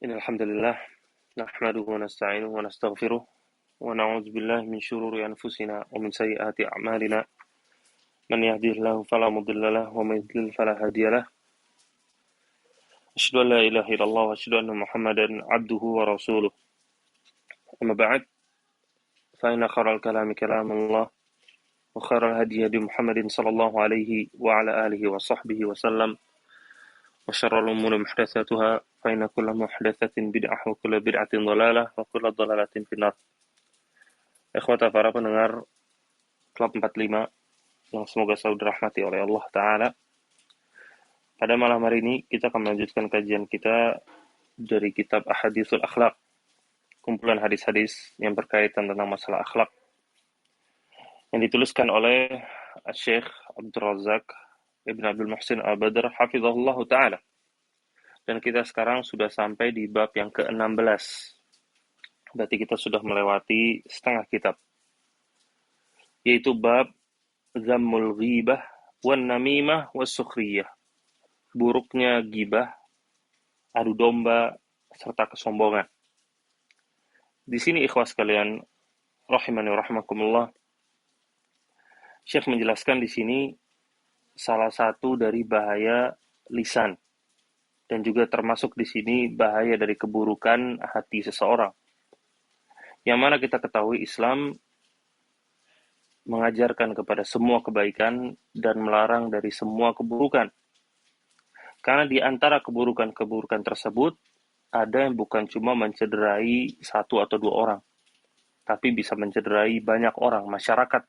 إن الحمد لله نحمده ونستعينه ونستغفره ونعوذ بالله من شرور أنفسنا ومن سيئات أعمالنا من يهده الله فلا مضل له ومن يضلل فلا هادي له أشهد أن لا إله إلا الله وأشهد أن محمدا عبده ورسوله أما بعد فإن خير الكلام كلام الله وخير الهدي هدي محمد صلى الله عليه وعلى آله وصحبه وسلم وشر الأمور محدثاتها فإن كل محدثة بدعة وكل بدعة ضلالة وكل ضلالة في النار. Ikhwata para pendengar Klub 45 yang semoga selalu dirahmati oleh Allah Ta'ala. Pada malam hari ini kita akan melanjutkan kajian kita dari kitab Ahaditsul Akhlaq, kumpulan hadis-hadis yang berkaitan tentang masalah akhlak, yang dituliskan oleh Syekh Abdul Razak Ibn Abdul Muhsin Al-Badr Hafizahullah Ta'ala. Dan kita sekarang sudah sampai di bab yang ke-16. Berarti kita sudah melewati setengah kitab, yaitu bab Zammul ghibah wan namimah was sukhriyah. Buruknya gibah, adu domba, serta kesombongan. Di sini ikhwas kalian, rahimani rahimakumullah, Syekh menjelaskan di sini salah satu dari bahaya lisan, dan juga termasuk di sini bahaya dari keburukan hati seseorang. Yang mana kita ketahui Islam mengajarkan kepada semua kebaikan dan melarang dari semua keburukan. Karena di antara keburukan-keburukan tersebut, ada yang bukan cuma mencederai satu atau dua orang, tapi bisa mencederai banyak orang, masyarakat.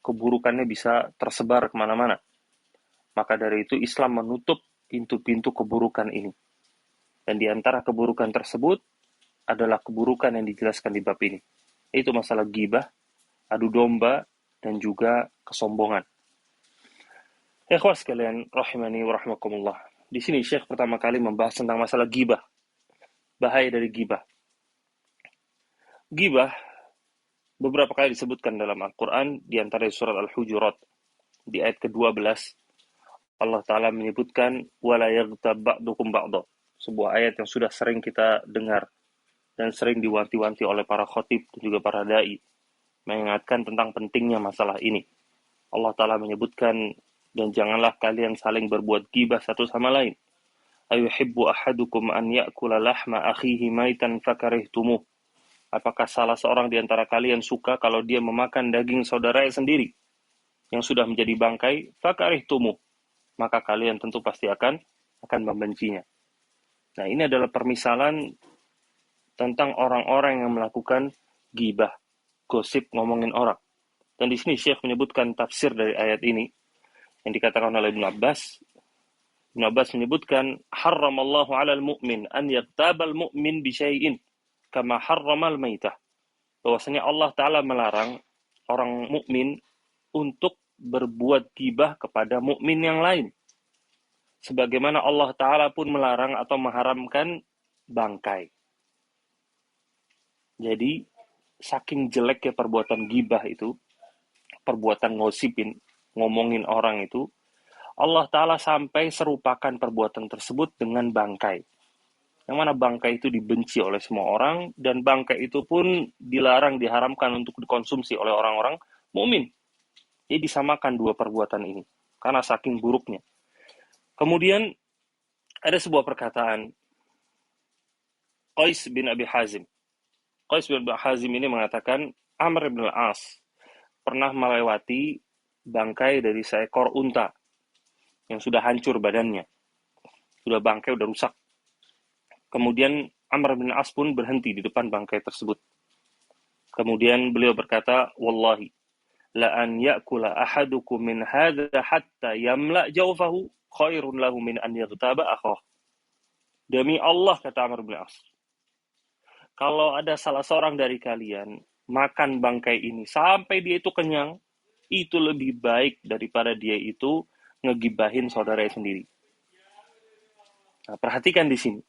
Keburukannya bisa tersebar kemana-mana. Maka dari itu Islam menutup pintu-pintu keburukan ini. Dan di antara keburukan tersebut adalah keburukan yang dijelaskan di bab ini. Itu masalah ghibah, adu domba, dan juga kesombongan. Ikhwas sekalian, rahimani wa rahmakumullah. Di sini Syekh pertama kali membahas tentang masalah ghibah. Bahaya dari ghibah. Ghibah beberapa kali disebutkan dalam Al-Quran, di antara surat Al-Hujurat. Di ayat ke-12, Allah Ta'ala menyebutkan, وَلَا يَغْتَبْ بَعْضُكُمْ بَعْضًا. Sebuah ayat yang sudah sering kita dengar, dan sering diwanti-wanti oleh para khotib dan juga para da'i, mengingatkan tentang pentingnya masalah ini. Allah Ta'ala menyebutkan, dan janganlah kalian saling berbuat ghibah satu sama lain. Ayuhibbu ahadukum an ya'kula lahma akhihi maitan fakarihtumuh. Apakah salah seorang di antara kalian suka kalau dia memakan daging saudaranya sendiri yang sudah menjadi bangkai, fakarihtumuh, maka kalian tentu pasti akan membencinya. Nah, ini adalah permisalan tentang orang-orang yang melakukan ghibah, gosip, ngomongin orang. Dan di sini Syekh menyebutkan tafsir dari ayat ini yang dikatakan oleh Ibn Abbas. Ibn Abbas menyebutkan, harramallahu 'alal mu'min an yaktabal mu'min bi syai'in kama harramal maitah. Bahwasanya Allah Ta'ala melarang orang mukmin untuk berbuat ghibah kepada mukmin yang lain. Sebagaimana Allah Ta'ala pun melarang atau mengharamkan bangkai. Jadi, saking jeleknya perbuatan ghibah itu, perbuatan ngosipin, ngomongin orang itu, Allah Ta'ala sampai serupakan perbuatan tersebut dengan bangkai. Yang mana bangkai itu dibenci oleh semua orang, dan bangkai itu pun dilarang, diharamkan untuk dikonsumsi oleh orang-orang mukmin. Jadi disamakan dua perbuatan ini, karena saking buruknya. Kemudian ada sebuah perkataan Qais bin Abi Hazim. Qais bin Abi Hazim ini mengatakan, Amr bin al-As pernah melewati bangkai dari seekor unta yang sudah hancur badannya. Sudah bangkai, sudah rusak. Kemudian Amr bin al-As pun berhenti di depan bangkai tersebut. Kemudian beliau berkata, Wallahi, la an ya'kula ahadukum min hadha hatta yamla jawfahu khairun lahu min an yaghtaba akhah. Demi Allah, kata Amr bin al-As, kalau ada salah seorang dari kalian makan bangkai ini sampai dia itu kenyang, itu lebih baik daripada dia itu ngegibahin saudaranya sendiri. Nah, perhatikan di sini.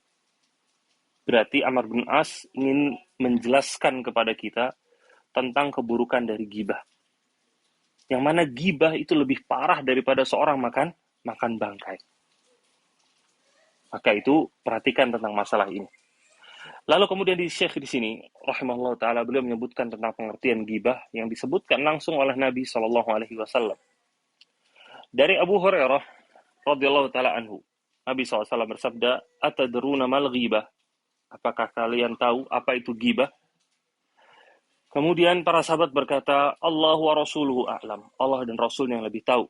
Berarti Amr bin As ingin menjelaskan kepada kita tentang keburukan dari ghibah. Yang mana ghibah itu lebih parah daripada seorang makan bangkai. Maka itu perhatikan tentang masalah ini. Lalu kemudian di Syekh di sini, rahimahullah taala, beliau menyebutkan tentang pengertian gibah yang disebutkan langsung oleh Nabi Shallallahu Alaihi Wasallam dari Abu Hurairah radhiyallahu taala anhu. Nabi SAW bersabda, "Atadruna mal ghibah?" Apakah kalian tahu apa itu gibah? Kemudian para sahabat berkata, Allah wa rasuluhu a'lam. Allah dan Rasulnya yang lebih tahu.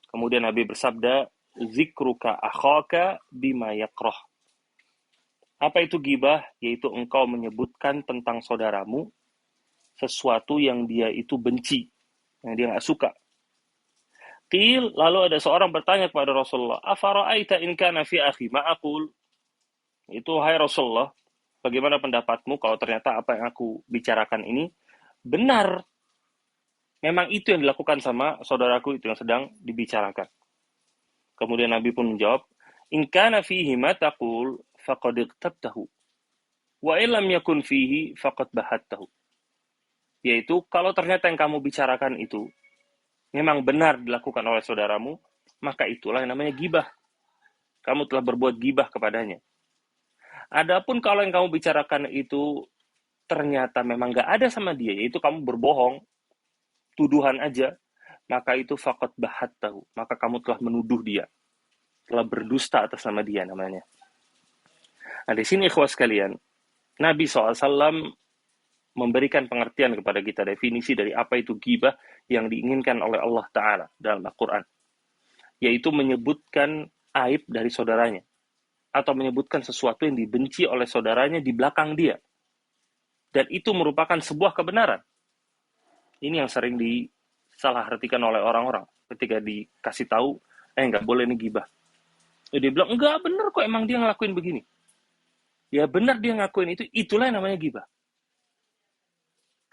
Kemudian Nabi bersabda, zikruka akhaka bima yakrah. Apa itu gibah? Yaitu engkau menyebutkan tentang saudaramu sesuatu yang dia itu benci, yang dia nggak suka. Qil, lalu ada seorang bertanya kepada Rasulullah, afara'aita in kana fi akhi ma'akul? Itu, hai Rasulullah, bagaimana pendapatmu kalau ternyata apa yang aku bicarakan ini benar? Memang itu yang dilakukan sama saudaraku itu yang sedang dibicarakan. Kemudian Nabi pun menjawab, in kana fihi ma taqul faqad iqtabtahu wa illam yakun fihi faqad bahattahu. Yaitu kalau ternyata yang kamu bicarakan itu memang benar dilakukan oleh saudaramu, maka itulah yang namanya gibah. Kamu telah berbuat gibah kepadanya. Adapun kalau yang kamu bicarakan itu ternyata memang nggak ada sama dia, yaitu kamu berbohong, tuduhan aja, maka itu faqad bahattahu, maka kamu telah menuduh dia, telah berdusta atas nama dia namanya. Nah, di sini ikhwas sekalian, Nabi SAW memberikan pengertian kepada kita, definisi dari apa itu ghibah yang diinginkan oleh Allah Ta'ala dalam Al-Quran, yaitu menyebutkan aib dari saudaranya, atau menyebutkan sesuatu yang dibenci oleh saudaranya di belakang dia. Dan itu merupakan sebuah kebenaran. Ini yang sering disalahartikan oleh orang-orang ketika dikasih tahu, nggak boleh ini ghibah. Dia bilang, enggak, bener kok, emang dia ngelakuin begini. Ya benar dia ngakuin itu, itulah yang namanya ghibah.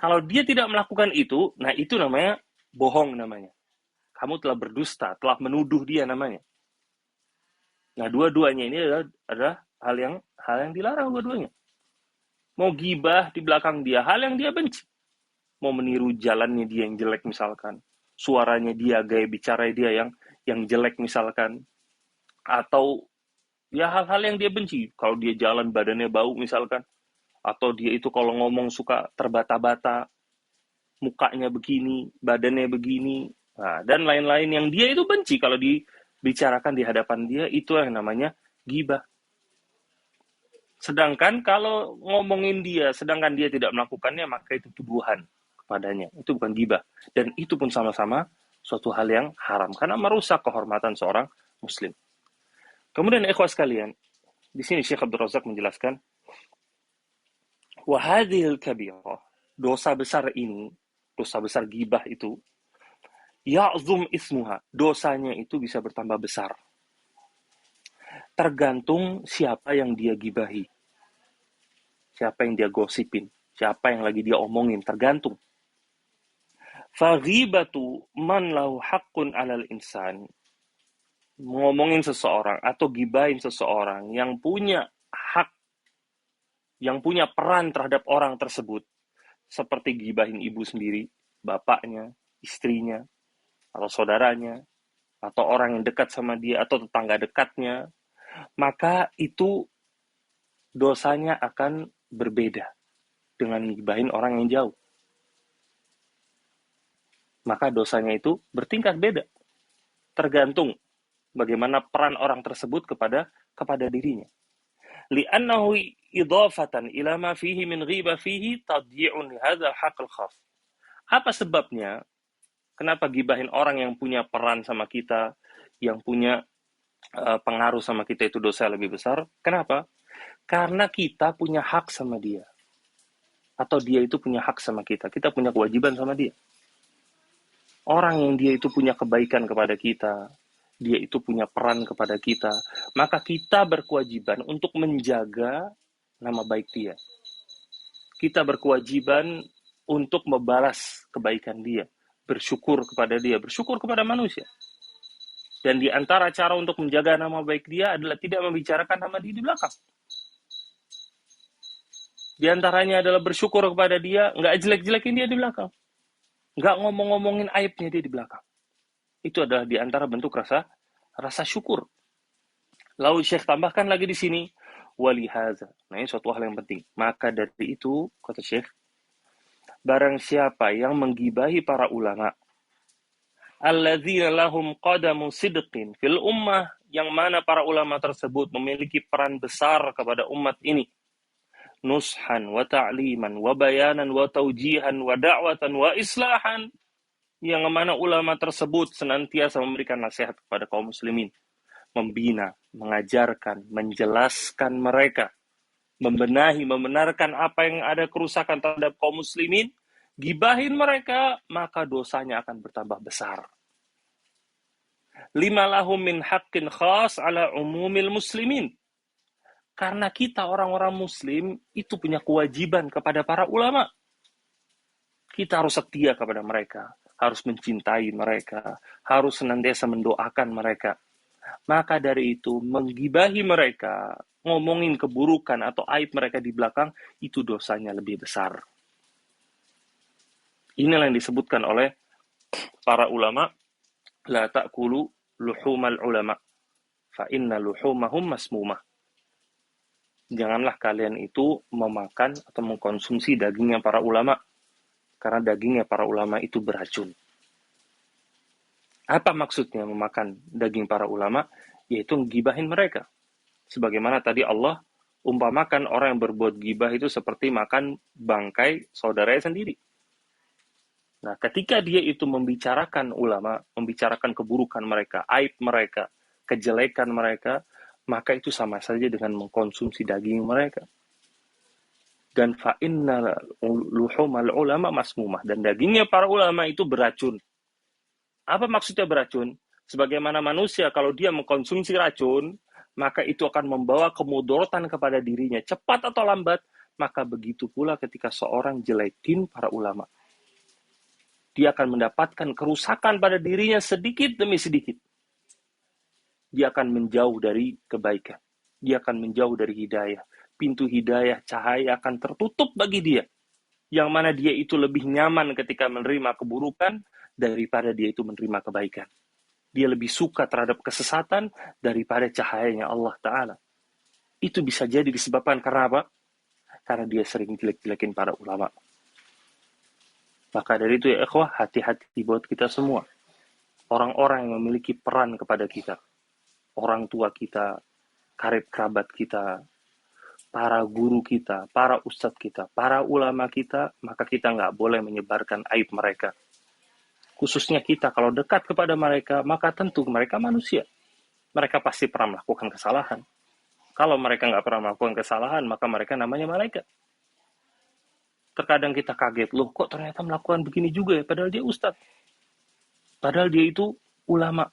Kalau dia tidak melakukan itu, nah itu namanya bohong namanya. Kamu telah berdusta, telah menuduh dia namanya. Nah, dua-duanya ini adalah hal yang dilarang dua-duanya. Mau ghibah di belakang dia, hal yang dia benci. Mau meniru jalannya dia yang jelek misalkan, suaranya dia, gaya bicara dia yang jelek misalkan, atau ya hal-hal yang dia benci. Kalau dia jalan badannya bau misalkan, atau dia itu kalau ngomong suka terbata-bata, mukanya begini, badannya begini, nah, dan lain-lain yang dia itu benci kalau dibicarakan di hadapan dia, itu yang namanya ghibah. Sedangkan kalau ngomongin dia, sedangkan dia tidak melakukannya, maka itu tuduhan kepadanya. Itu bukan ghibah. Dan itu pun sama-sama suatu hal yang haram, karena merusak kehormatan seorang muslim. Kemudian ikhwas sekalian, di sini Syekh Abdul Razak menjelaskan, wahadhil kabirah, dosa besar ini, dosa besar ghibah itu, ya'zum ismuha, dosanya itu bisa bertambah besar. Tergantung siapa yang dia gibahi, siapa yang dia gosipin, siapa yang lagi dia omongin, tergantung. Faghibatu man lahu haqqun 'alal insan, ngomongin seseorang atau gibahin seseorang yang punya hak, yang punya peran terhadap orang tersebut, seperti gibahin ibu sendiri, bapaknya, istrinya, atau saudaranya, atau orang yang dekat sama dia, atau tetangga dekatnya, maka itu dosanya akan berbeda dengan gibahin orang yang jauh. Maka dosanya itu bertingkat beda, tergantung bagaimana peran orang tersebut kepada dirinya. Li'annahu idhafatan ila ma fihi min ghiba fihi tadyi'un li hadzal haqqil khas. Apa sebabnya? Kenapa gibahin orang yang punya peran sama kita, yang punya pengaruh sama kita itu dosa lebih besar? Kenapa? Karena kita punya hak sama dia. Atau dia itu punya hak sama kita. Kita punya kewajiban sama dia. Orang yang dia itu punya kebaikan kepada kita, dia itu punya peran kepada kita, maka kita berkewajiban untuk menjaga nama baik dia. Kita berkewajiban untuk membalas kebaikan dia, bersyukur kepada dia, bersyukur kepada manusia. Dan di antara cara untuk menjaga nama baik dia adalah tidak membicarakan nama dia di belakang. Di antaranya adalah bersyukur kepada dia, nggak jelek-jelekin dia di belakang. Nggak ngomong-ngomongin aibnya dia di belakang. Itu adalah di antara bentuk rasa syukur. Lalu Syekh tambahkan lagi di sini, walihaza. Nah, ini suatu hal yang penting. Maka dari itu, kata Syekh, barang siapa yang menggibahi para ulama, alladzina lahum qadamu sidqin fil ummah, yang mana para ulama tersebut memiliki peran besar kepada umat ini, nushan wa ta'liman wa bayanan wa taujihan wa da'watan wa islahan, yang mana ulama tersebut senantiasa memberikan nasihat kepada kaum muslimin, membina, mengajarkan, menjelaskan mereka, membenahi, membenarkan apa yang ada kerusakan terhadap kaum muslimin, gibahin mereka, maka dosanya akan bertambah besar. Lima lahum min haqqin khas ala umumil muslimin. Karena kita orang-orang muslim itu punya kewajiban kepada para ulama. Kita harus setia kepada mereka, harus mencintai mereka, harus senantiasa mendoakan mereka. Maka dari itu, menggibahi mereka, ngomongin keburukan atau aib mereka di belakang, itu dosanya lebih besar. Inilah yang disebutkan oleh para ulama, la ta'kulu luhumal ulama, fa inna luhumahum masmumah. Janganlah kalian itu memakan atau mengkonsumsi dagingnya para ulama, karena dagingnya para ulama itu beracun. Apa maksudnya memakan daging para ulama? Yaitu gibahin mereka. Sebagaimana tadi Allah umpamakan orang yang berbuat gibah itu seperti makan bangkai saudaranya sendiri. Nah, ketika dia itu membicarakan ulama, membicarakan keburukan mereka, aib mereka, kejelekan mereka, maka itu sama saja dengan mengkonsumsi daging mereka. Dan fa'inna luhumal ulama masmumah. Dan dagingnya para ulama itu beracun. Apa maksudnya beracun? Sebagaimana manusia kalau dia mengkonsumsi racun, maka itu akan membawa kemudorotan kepada dirinya, cepat atau lambat. Maka begitu pula ketika seorang jelekin para ulama. Dia akan mendapatkan kerusakan pada dirinya sedikit demi sedikit. Dia akan menjauh dari kebaikan. Dia akan menjauh dari hidayah. Pintu hidayah, cahaya akan tertutup bagi dia. Yang mana dia itu lebih nyaman ketika menerima keburukan daripada dia itu menerima kebaikan. Dia lebih suka terhadap kesesatan daripada cahayanya Allah Ta'ala. Itu bisa jadi disebabkan karena apa? Karena dia sering jelek-jelekin para ulama. Maka dari itu ya ikhwah, hati-hati buat kita semua. Orang-orang yang memiliki peran kepada kita. Orang tua kita, karib kerabat kita, para guru kita, para ustadz kita, para ulama kita, maka kita nggak boleh menyebarkan aib mereka. Khususnya kita, kalau dekat kepada mereka, maka tentu mereka manusia. Mereka pasti pernah melakukan kesalahan. Kalau mereka nggak pernah melakukan kesalahan, maka mereka namanya malaikat. Terkadang kita kaget, loh kok ternyata melakukan begini juga ya, padahal dia ustadz. Padahal dia itu ulama.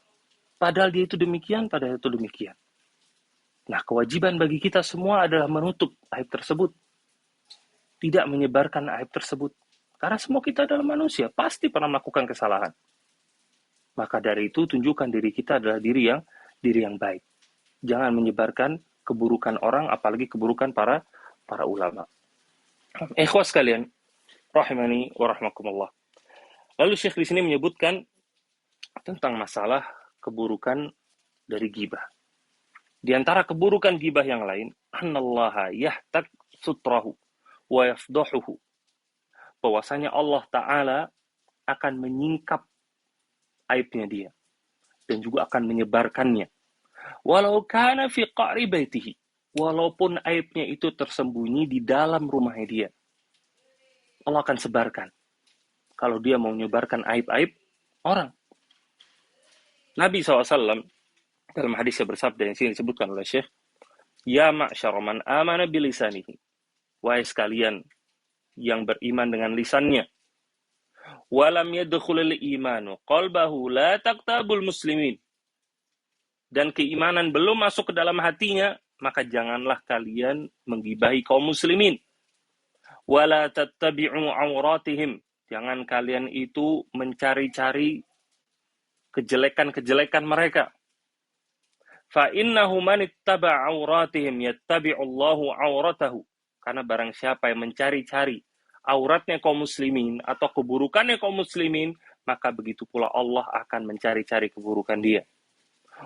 Padahal dia itu demikian, padahal itu demikian. Nah, kewajiban bagi kita semua adalah menutup aib tersebut. Tidak menyebarkan aib tersebut. Karena semua kita adalah manusia, pasti pernah melakukan kesalahan. Maka dari itu, tunjukkan diri kita adalah diri yang baik. Jangan menyebarkan keburukan orang, apalagi keburukan para ulama. Ikhwas sekalian, rahimani wa rahmakumullah. Lalu Syekh di sini menyebutkan tentang masalah keburukan dari ghibah. Di antara keburukan ghibah yang lain, annallaha yahtak sutrahu wa yafdahuhu. Bahwasanya Allah Ta'ala akan menyingkap aibnya dia dan juga akan menyebarkannya. Walau kana fi qa'ri baitihi, walaupun aibnya itu tersembunyi di dalam rumahnya dia, Allah akan sebarkan. Kalau dia mau menyebarkan aib-aib orang. Nabi SAW dalam hadisnya bersabda yang sini disebutkan oleh Syekh, ya ma'syara man amana bilisanihi, wahai sekalian yang beriman dengan lisannya, walam yadkhulul imanu qalbahu la taqtabul muslimin, dan keimanan belum masuk ke dalam hatinya, maka janganlah kalian menggibahi kaum muslimin. Wala tattabi'u auratihim, jangan kalian itu mencari-cari kejelekan-kejelekan mereka. Fa innahu man ittaba'a auratihim yattabi'ullahu auratahu, karena barang siapa yang mencari-cari auratnya kaum muslimin atau keburukannya kaum muslimin, maka begitu pula Allah akan mencari-cari keburukan dia.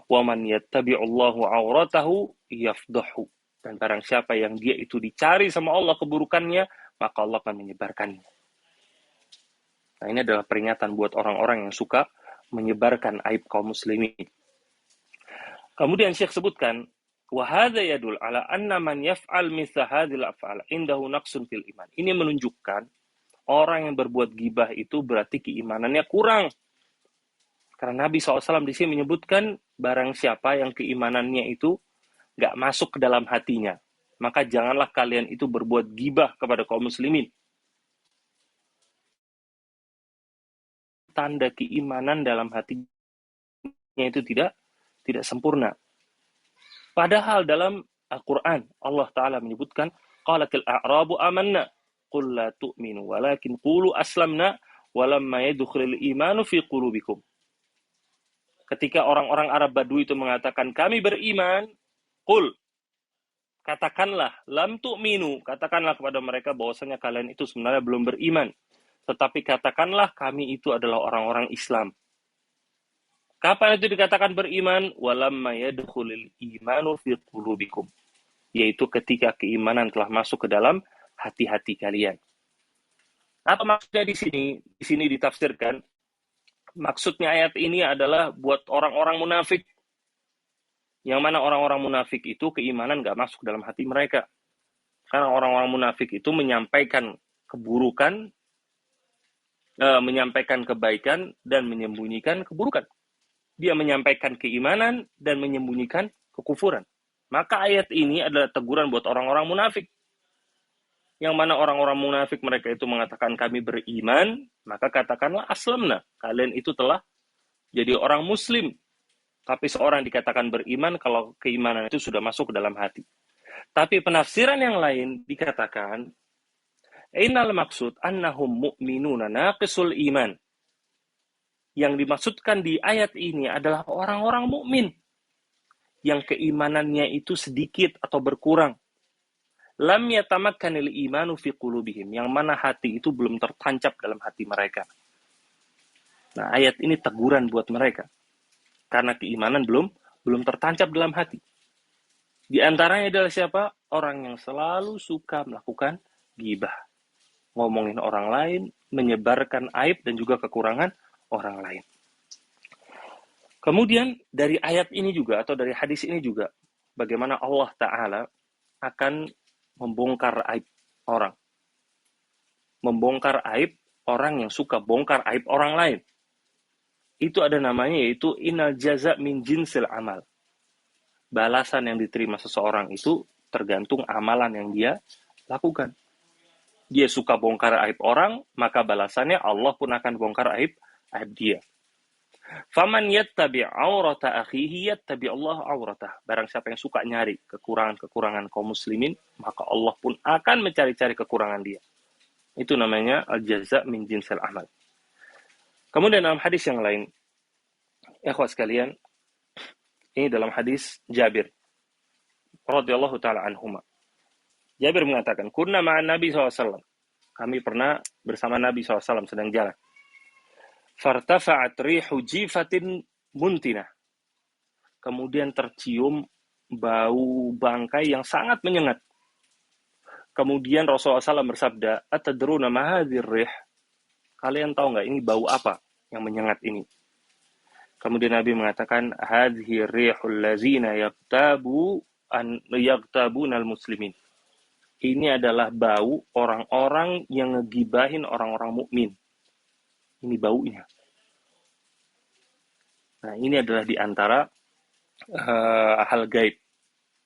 Wa man yattabi'ullahu auratahu yafdahu, Dan barang siapa yang dia itu dicari sama Allah keburukannya, maka Allah akan menyebarkannya. Nah, ini adalah peringatan buat orang-orang yang suka menyebarkan aib kaum muslimin. Kemudian Syekh sebutkan, wa hadza yadul ala anna man yaf'al mithla hadhil af'al indahu naqsun fil iman. Ini menunjukkan orang yang berbuat gibah itu berarti keimanannya kurang. Karena Nabi SAW di sini menyebutkan barang siapa yang keimanannya itu nggak masuk ke dalam hatinya, maka janganlah kalian itu berbuat gibah kepada kaum muslimin. Tanda keimanan dalam hatinya itu tidak sempurna. Padahal dalam Al-Quran Allah Ta'ala menyebutkan qalatil a'rabu amanna qul la tu'minu walakin qulu aslamna walamma yadkhulul imanu fi qulubikum. Ketika orang-orang Arab Badui itu mengatakan kami beriman, qul, katakanlah, lam tu'minu, katakanlah kepada mereka bahwasanya kalian itu sebenarnya belum beriman. Tetapi katakanlah kami itu adalah orang-orang Islam. Kapan itu dikatakan beriman? Walamma yadkhulul imanu fi qulubikum. Yaitu ketika keimanan telah masuk ke dalam hati-hati kalian. Apa maksudnya di sini? Di sini ditafsirkan, maksudnya ayat ini adalah buat orang-orang munafik. Yang mana orang-orang munafik itu keimanan nggak masuk dalam hati mereka. Karena orang-orang munafik itu menyampaikan keburukan, menyampaikan kebaikan, dan menyembunyikan keburukan. Dia menyampaikan keimanan dan menyembunyikan kekufuran. Maka ayat ini adalah teguran buat orang-orang munafik. Yang mana orang-orang munafik mereka itu mengatakan kami beriman, maka katakanlah aslamna. Kalian itu telah jadi orang muslim. Tapi seorang dikatakan beriman kalau keimanan itu sudah masuk ke dalam hati. Tapi penafsiran yang lain dikatakan, innal maksud annahum mu'minuna naqisul iman. Yang dimaksudkan di ayat ini adalah orang-orang mukmin yang keimanannya itu sedikit atau berkurang. Lam yatamakkanil imanu fi qulubihim, yang mana hati itu belum tertancap dalam hati mereka. Nah, ayat ini teguran buat mereka. Karena keimanan belum tertancap dalam hati. Di antaranya adalah siapa? Orang yang selalu suka melakukan ghibah. Ngomongin orang lain, menyebarkan aib dan juga kekurangan orang lain. Kemudian dari ayat ini juga atau dari hadis ini juga bagaimana Allah Ta'ala akan membongkar aib orang. Membongkar aib orang yang suka bongkar aib orang lain. Itu ada namanya yaitu innal jaza min jinsil amal. Balasan yang diterima seseorang itu tergantung amalan yang dia lakukan. Dia suka bongkar aib orang, maka balasannya Allah pun akan bongkar aib dia. Faman yattabi' aurata akhihi yattabi' Allah auratah. Barang siapa yang suka nyari kekurangan-kekurangan kaum muslimin, maka Allah pun akan mencari-cari kekurangan dia. Itu namanya al-jaza' min jinsil amal. Kemudian dalam hadis yang lain, ikhwah sekalian, ini dalam hadis Jabir radhiyallahu taala anhuma. Jabir mengatakan, "Kunna ma'an Nabi SAW." Kami pernah bersama Nabi SAW sedang jalan. Fartafa'at rihu jifatin muntinah. Kemudian tercium bau bangkai yang sangat menyengat. Kemudian Rasulullah SAW bersabda, "Atadruna ma hadhir rih?" Kalian tahu nggak ini bau apa yang menyengat ini? Kemudian Nabi mengatakan, "Hadhihi rihul ladzina yaqtabunal muslimin." Ini adalah bau orang-orang yang ngegibahin orang-orang mukmin. Ini baunya. Nah, ini adalah di antara hal gaib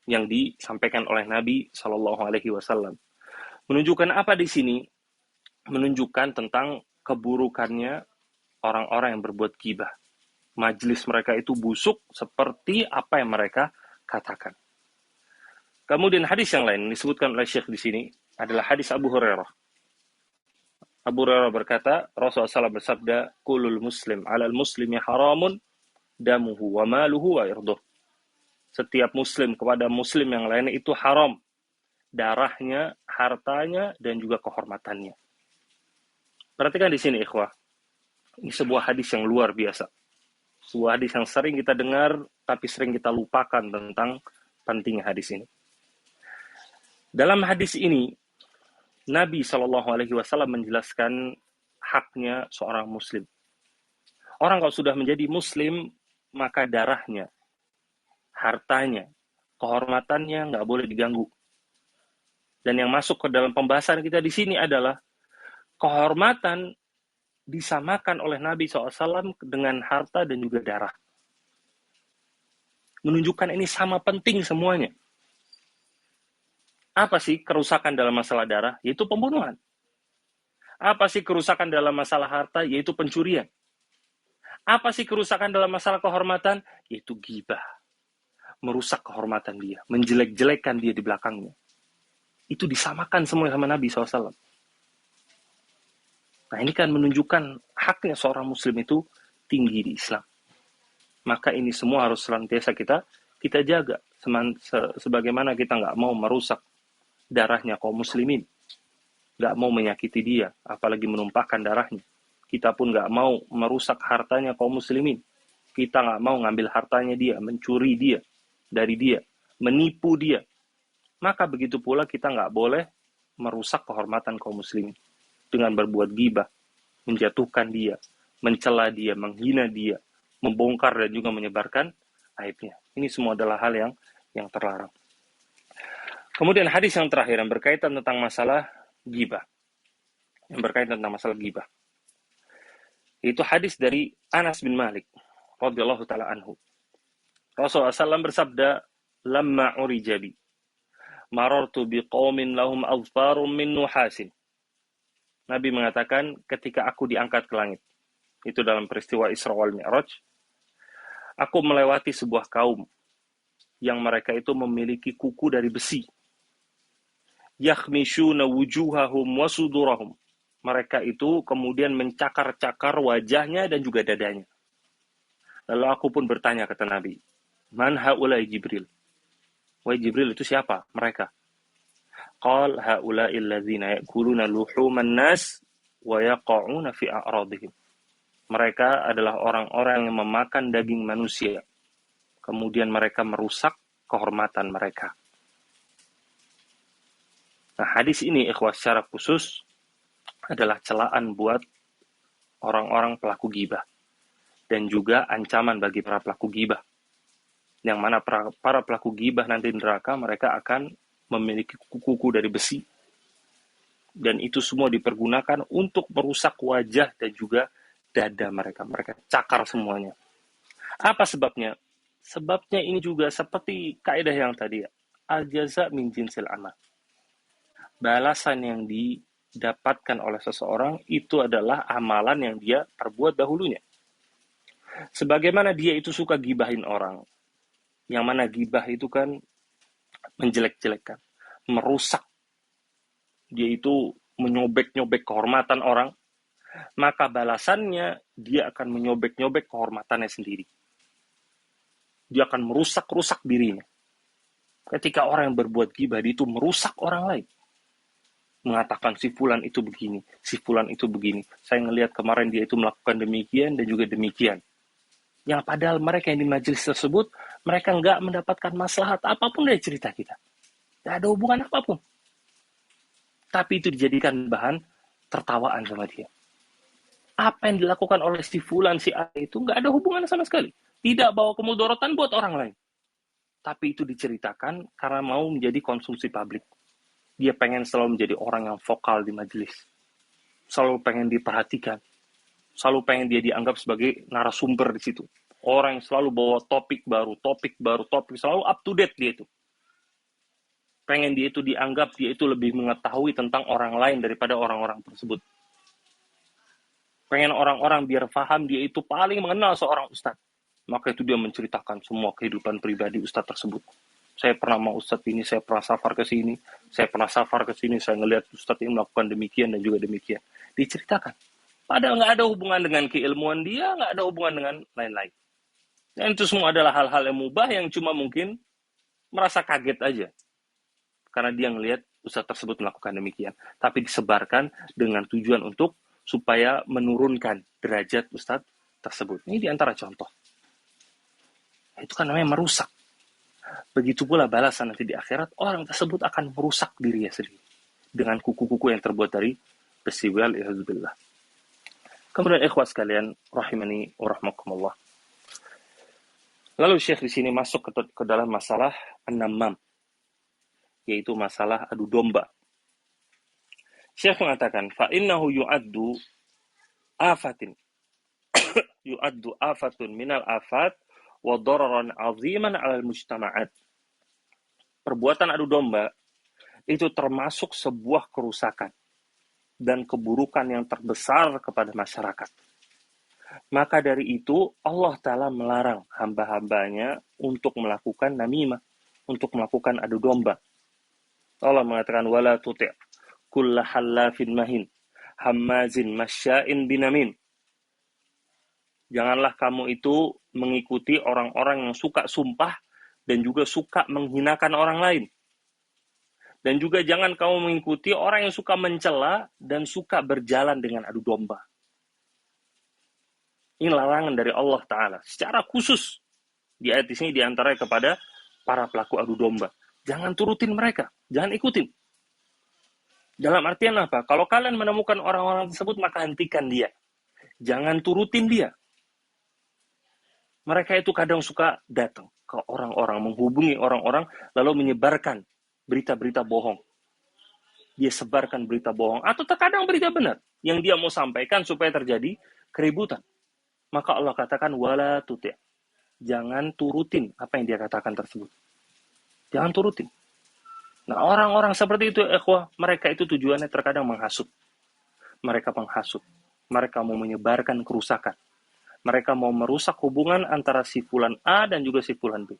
yang disampaikan oleh Nabi Shallallahu Alaihi Wasallam. Menunjukkan apa di sini? Menunjukkan tentang keburukannya orang-orang yang berbuat gibah. Majelis mereka itu busuk seperti apa yang mereka katakan. Kemudian hadis yang lain disebutkan oleh Syekh di sini adalah hadis Abu Hurairah. Abu Hurairah berkata, Rasulullah SAW bersabda, "Kulul muslim 'alal muslimi haramun damuhu wa maluhu wa irduh." Setiap muslim kepada muslim yang lain itu haram. Darahnya, hartanya, dan juga kehormatannya. Perhatikan di sini, ikhwah. Ini sebuah hadis yang luar biasa. Sebuah hadis yang sering kita dengar, tapi sering kita lupakan tentang pentingnya hadis ini. Dalam hadis ini, Nabi SAW menjelaskan haknya seorang muslim. Orang kalau sudah menjadi muslim, maka darahnya, hartanya, kehormatannya nggak boleh diganggu. Dan yang masuk ke dalam pembahasan kita di sini adalah kehormatan disamakan oleh Nabi SAW dengan harta dan juga darah. Menunjukkan ini sama penting semuanya. Apa sih kerusakan dalam masalah darah? Yaitu pembunuhan. Apa sih kerusakan dalam masalah harta? Yaitu pencurian. Apa sih kerusakan dalam masalah kehormatan? Yaitu ghibah. Merusak kehormatan dia. Menjelek-jelekkan dia di belakangnya. Itu disamakan semua sama Nabi SAW. Nah ini kan menunjukkan haknya seorang muslim itu tinggi di Islam. Maka ini semua harus senantiasa kita jaga. Sebagaimana kita nggak mau merusak darahnya kaum muslimin. Nggak mau menyakiti dia, apalagi menumpahkan darahnya. Kita pun nggak mau merusak hartanya kaum muslimin. Kita nggak mau ngambil hartanya dia, mencuri dia, dari dia, menipu dia. Maka begitu pula kita nggak boleh merusak kehormatan kaum muslimin. Dengan berbuat ghibah, menjatuhkan dia, mencela dia, menghina dia, membongkar dan juga menyebarkan aibnya. Ini semua adalah hal yang terlarang. Kemudian hadis yang terakhir yang berkaitan tentang masalah ghibah. Yang berkaitan tentang masalah ghibah. Itu hadis dari Anas bin Malik radhiyallahu taala anhu. Rasulullah SAW bersabda, "Lamma urijabi, marartu biqaumin lahum azfarun min nuhasin." Nabi mengatakan, ketika aku diangkat ke langit, itu dalam peristiwa Isra wal Mi'raj, aku melewati sebuah kaum yang mereka itu memiliki kuku dari besi. Yakhmishuna wujuhahum wa sudurahum. Mereka itu kemudian mencakar-cakar wajahnya dan juga dadanya. Lalu aku pun bertanya kata Nabi, "Man haulai Jibril?" Wahai Jibril, itu siapa mereka? Qal haula'i alladzina ya'kuluna luhuman nas wa yaqa'una fi a'radihim. Mereka adalah orang-orang yang memakan daging manusia. Kemudian mereka merusak kehormatan mereka. Nah, hadis ini ikhwah secara khusus adalah celaan buat orang-orang pelaku ghibah dan juga ancaman bagi para pelaku ghibah. Yang mana para pelaku ghibah nanti di neraka mereka akan memiliki kuku-kuku dari besi. Dan itu semua dipergunakan untuk merusak wajah dan juga dada mereka. Mereka cakar semuanya. Apa sebabnya? Sebabnya ini juga seperti kaidah yang tadi. Al-jaza min jinsil amal. Balasan yang didapatkan oleh seseorang itu adalah amalan yang dia perbuat dahulunya. Sebagaimana dia itu suka gibahin orang. Yang mana gibah itu kan menjelek-jelekkan, merusak. Dia itu menyobek-nyobek kehormatan orang, maka balasannya dia akan menyobek-nyobek kehormatannya sendiri. Dia akan merusak-rusak dirinya. Ketika orang yang berbuat ghibah itu merusak orang lain, mengatakan si fulan itu begini, si fulan itu begini. Saya ngelihat kemarin dia itu melakukan demikian dan juga demikian. Yang padahal mereka yang di majelis tersebut, mereka nggak mendapatkan maslahat apapun dari cerita kita. Tidak ada hubungan apapun. Tapi itu dijadikan bahan tertawaan sama dia. Apa yang dilakukan oleh si fulan, si A itu nggak ada hubungan sama sekali. Tidak bawa kemudorotan buat orang lain. Tapi itu diceritakan karena mau menjadi konsumsi publik. Dia pengen selalu menjadi orang yang vokal di majelis. Selalu pengen diperhatikan. Selalu pengen dia dianggap sebagai narasumber di situ. Orang yang selalu bawa topik baru, selalu up to date dia itu. Pengen dia itu dianggap dia itu lebih mengetahui tentang orang lain daripada orang-orang tersebut. Pengen orang-orang biar paham dia itu paling mengenal seorang ustadz. Maka itu dia menceritakan semua kehidupan pribadi ustadz tersebut. Saya pernah sama ustadz ini, saya pernah safar ke sini, saya ngelihat ustadz ini melakukan demikian dan juga demikian. Diceritakan. Padahal nggak ada hubungan dengan keilmuan dia, nggak ada hubungan dengan lain-lain. Dan itu semua adalah hal-hal yang mubah yang cuma mungkin merasa kaget aja. Karena dia ngelihat ustadz tersebut melakukan demikian. Tapi disebarkan dengan tujuan untuk supaya menurunkan derajat ustadz tersebut. Ini diantara contoh. Itu kan namanya merusak. begitu pula balasan nanti di akhirat, orang tersebut akan merusak dirinya sendiri dengan kuku-kuku yang terbuat dari besi. Wal'iyadzubillah. Kemudian ikhwas sekalian, rahimani wa rahmakumullah. Lalu Syekh di sini masuk ke dalam masalah an-namam, yaitu masalah adu domba. Syekh mengatakan, fa innahu yu'addu afatun minal afat wa dararan 'aziman 'alal mujtama'at. Perbuatan adu domba itu termasuk sebuah kerusakan dan keburukan yang terbesar kepada masyarakat. Maka dari itu Allah Ta'ala melarang hamba-hambanya untuk melakukan namimah, untuk melakukan adu domba. Allah mengatakan, wala tuti' kulla hallafin mahin hammazin masya'in binamin. Janganlah kamu itu mengikuti orang-orang yang suka sumpah dan juga suka menghinakan orang lain. Dan juga jangan kamu mengikuti orang yang suka mencela dan suka berjalan dengan adu domba. Ini larangan dari Allah Ta'ala. Secara khusus, di ayat ini diantaranya kepada para pelaku adu domba. Jangan turutin mereka. Jangan ikutin. Dalam artian apa? Kalau kalian menemukan orang-orang tersebut, maka hentikan dia. Jangan turutin dia. Mereka itu kadang suka datang ke orang-orang, menghubungi orang-orang, lalu menyebarkan berita-berita bohong. Dia sebarkan berita bohong, atau terkadang berita benar, yang dia mau sampaikan supaya terjadi keributan. Maka Allah katakan, wala tuti'. Jangan turutin apa yang dia katakan tersebut. Jangan turutin. Nah, orang-orang seperti itu, ikhwah, mereka itu tujuannya terkadang menghasut. Mereka menghasut. Mereka mau menyebarkan kerusakan. Mereka mau merusak hubungan antara si fulan A dan juga si fulan B.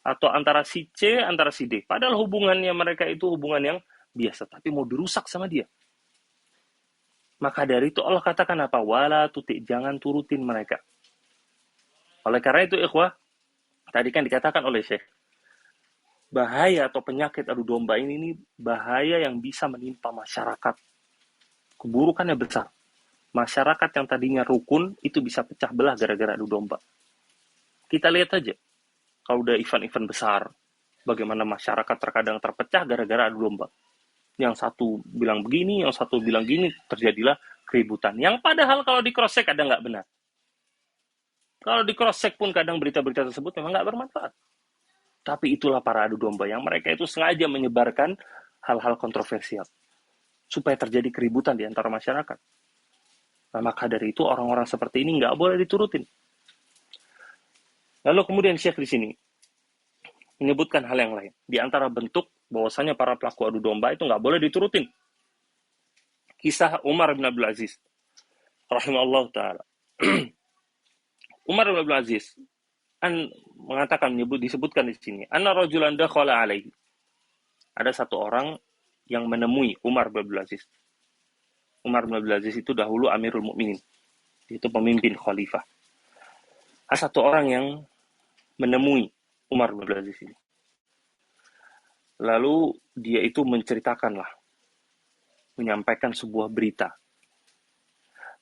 Atau antara si C, antara si D. Padahal hubungannya mereka itu hubungan yang biasa. Tapi mau dirusak sama dia. Maka dari itu Allah katakan apa? Wala tuti'. Jangan turutin mereka. Oleh karena itu, ikhwah, tadi kan dikatakan oleh Syekh, bahaya atau penyakit adu domba ini bahaya yang bisa menimpa masyarakat. Keburukannya besar. Masyarakat yang tadinya rukun itu bisa pecah belah gara-gara adu domba. Kita lihat aja, kalau udah event-event besar, bagaimana masyarakat terkadang terpecah gara-gara adu domba. Yang satu bilang begini, yang satu bilang gini, terjadilah keributan. Yang padahal kalau di cross-check ada nggak benar. Kalau di cross-check pun kadang berita-berita tersebut memang nggak bermanfaat. Tapi itulah para adu domba yang mereka itu sengaja menyebarkan hal-hal kontroversial. Supaya terjadi keributan di antara masyarakat. Nah, maka dari itu orang-orang seperti ini nggak boleh diturutin. Lalu kemudian Syekh di sini menyebutkan hal yang lain. Di antara bentuk bahwasanya para pelaku adu domba itu nggak boleh diturutin. Kisah Umar bin Abdul Aziz, rahimahullah taala. Umar bin Abdul Aziz mengatakan, disebutkan di sini, anna rajulan dakhala alaihi. Ada satu orang yang menemui Umar bin Abdul Aziz. Umar bin Abdul Aziz itu dahulu Amirul Mukminin. Itu pemimpin khalifah. Ada satu orang yang menemui Umar bin Abdul Aziz ini. Lalu dia itu menyampaikan sebuah berita.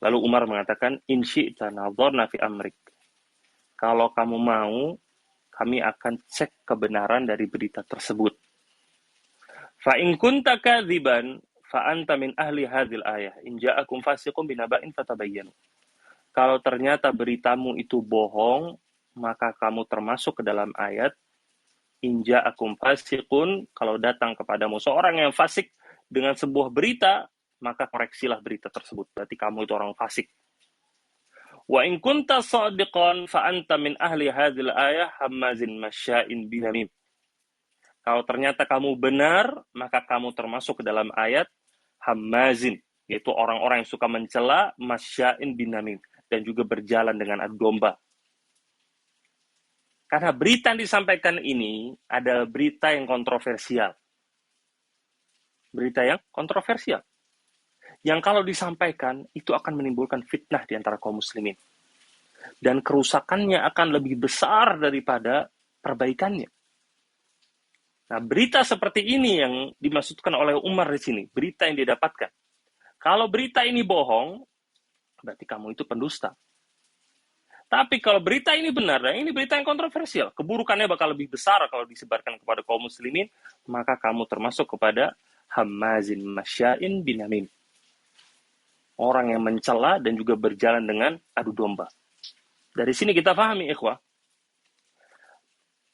Lalu Umar mengatakan, in syi'ta nadharna fi amrik. Kalau kamu mau, kami akan cek kebenaran dari berita tersebut. Fa in kunta kadziban fa anta min ahli hadhil ayah in ja'akum fasiqun binaba'in fatabayyanu. Kalau ternyata beritamu itu bohong, maka kamu termasuk ke dalam ayat in ja'akum fasiqun. Kalau datang kepadamu seorang yang fasik dengan sebuah berita, maka koreksilah berita tersebut. Berarti kamu itu orang fasik. Wa in kunta shadiqan fa anta min ahli hadhil ayah hammazin masya'in binamim. Kalau ternyata kamu benar, maka kamu termasuk ke dalam ayat hammazin, yaitu orang-orang yang suka mencela, masya'in binamim, dan juga berjalan dengan adu domba. Karena berita yang disampaikan ini adalah berita yang kontroversial. Berita yang kontroversial. Yang kalau disampaikan, itu akan menimbulkan fitnah di antara kaum muslimin. Dan kerusakannya akan lebih besar daripada perbaikannya. Nah, berita seperti ini yang dimaksudkan oleh Umar di sini, berita yang didapatkan. Kalau berita ini bohong, berarti kamu itu pendusta. Tapi kalau berita ini benar, dan ini berita yang kontroversial, keburukannya bakal lebih besar kalau disebarkan kepada kaum muslimin, maka kamu termasuk kepada hamazin masya'in binamin. Orang yang mencela dan juga berjalan dengan adu domba. Dari sini kita pahami, ikhwah,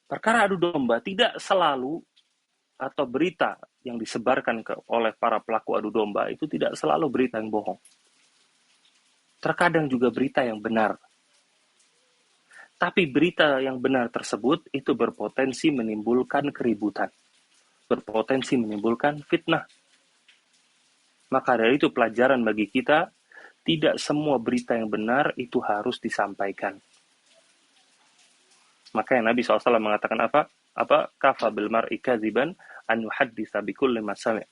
perkara adu domba tidak selalu, atau berita yang disebarkan oleh para pelaku adu domba itu tidak selalu berita yang bohong. Terkadang juga berita yang benar. Tapi berita yang benar tersebut itu berpotensi menimbulkan keributan, berpotensi menimbulkan fitnah. Maka dari itu pelajaran bagi kita, tidak semua berita yang benar itu harus disampaikan. Maka Nabi SAW mengatakan apa? Kafa bil mar'i kadziban an yuhadditsa bikulli ma sami'.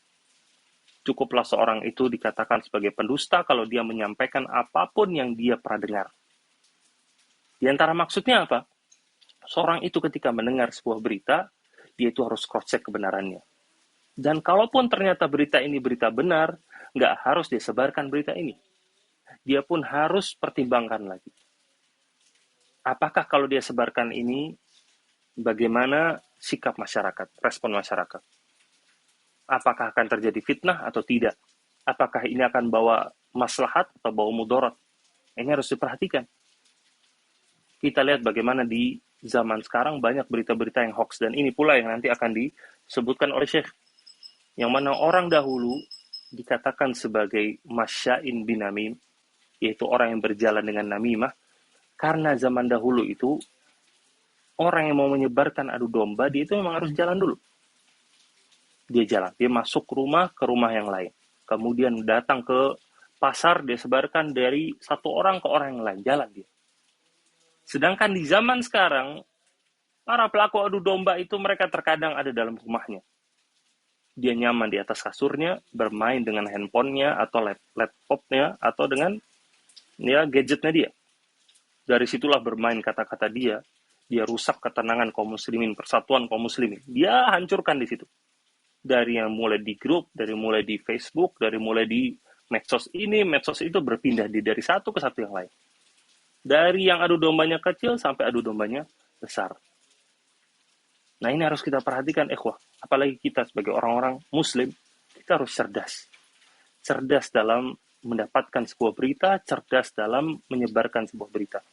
Cukuplah seorang itu dikatakan sebagai pendusta kalau dia menyampaikan apapun yang dia pernah dengar. Di antara maksudnya apa? Seorang itu ketika mendengar sebuah berita, dia itu harus cross-check kebenarannya. Dan kalaupun ternyata berita ini berita benar, nggak harus disebarkan berita ini. Dia pun harus pertimbangkan lagi. Apakah kalau dia sebarkan ini, bagaimana sikap masyarakat, respon masyarakat? Apakah akan terjadi fitnah atau tidak? Apakah ini akan bawa maslahat atau bawa mudarat? Ini harus diperhatikan. Kita lihat bagaimana di zaman sekarang banyak berita-berita yang hoax, dan ini pula yang nanti akan disebutkan oleh Syekh, yang mana orang dahulu dikatakan sebagai masya'in binamim, yaitu orang yang berjalan dengan namimah, karena zaman dahulu itu orang yang mau menyebarkan adu domba, dia itu memang harus jalan dulu. Dia jalan, dia masuk ke rumah yang lain, kemudian datang ke pasar, dia sebarkan dari satu orang ke orang yang lain, jalan dia. Sedangkan di zaman sekarang, para pelaku adu domba itu mereka terkadang ada dalam rumahnya. Dia nyaman di atas kasurnya, bermain dengan handphonenya atau laptopnya atau dengan gadgetnya dia. Dari situlah bermain kata-kata dia rusak ketenangan kaum muslimin, persatuan kaum muslimin. Dia hancurkan di situ. Dari yang mulai di grup, dari mulai di Facebook, dari mulai di medsos ini, medsos itu berpindah dari satu ke satu yang lain. Dari yang adu dombanya kecil sampai adu dombanya besar. Nah, ini harus kita perhatikan, ikhwah. Apalagi kita sebagai orang-orang muslim, kita harus cerdas. Cerdas dalam mendapatkan sebuah berita, cerdas dalam menyebarkan sebuah berita.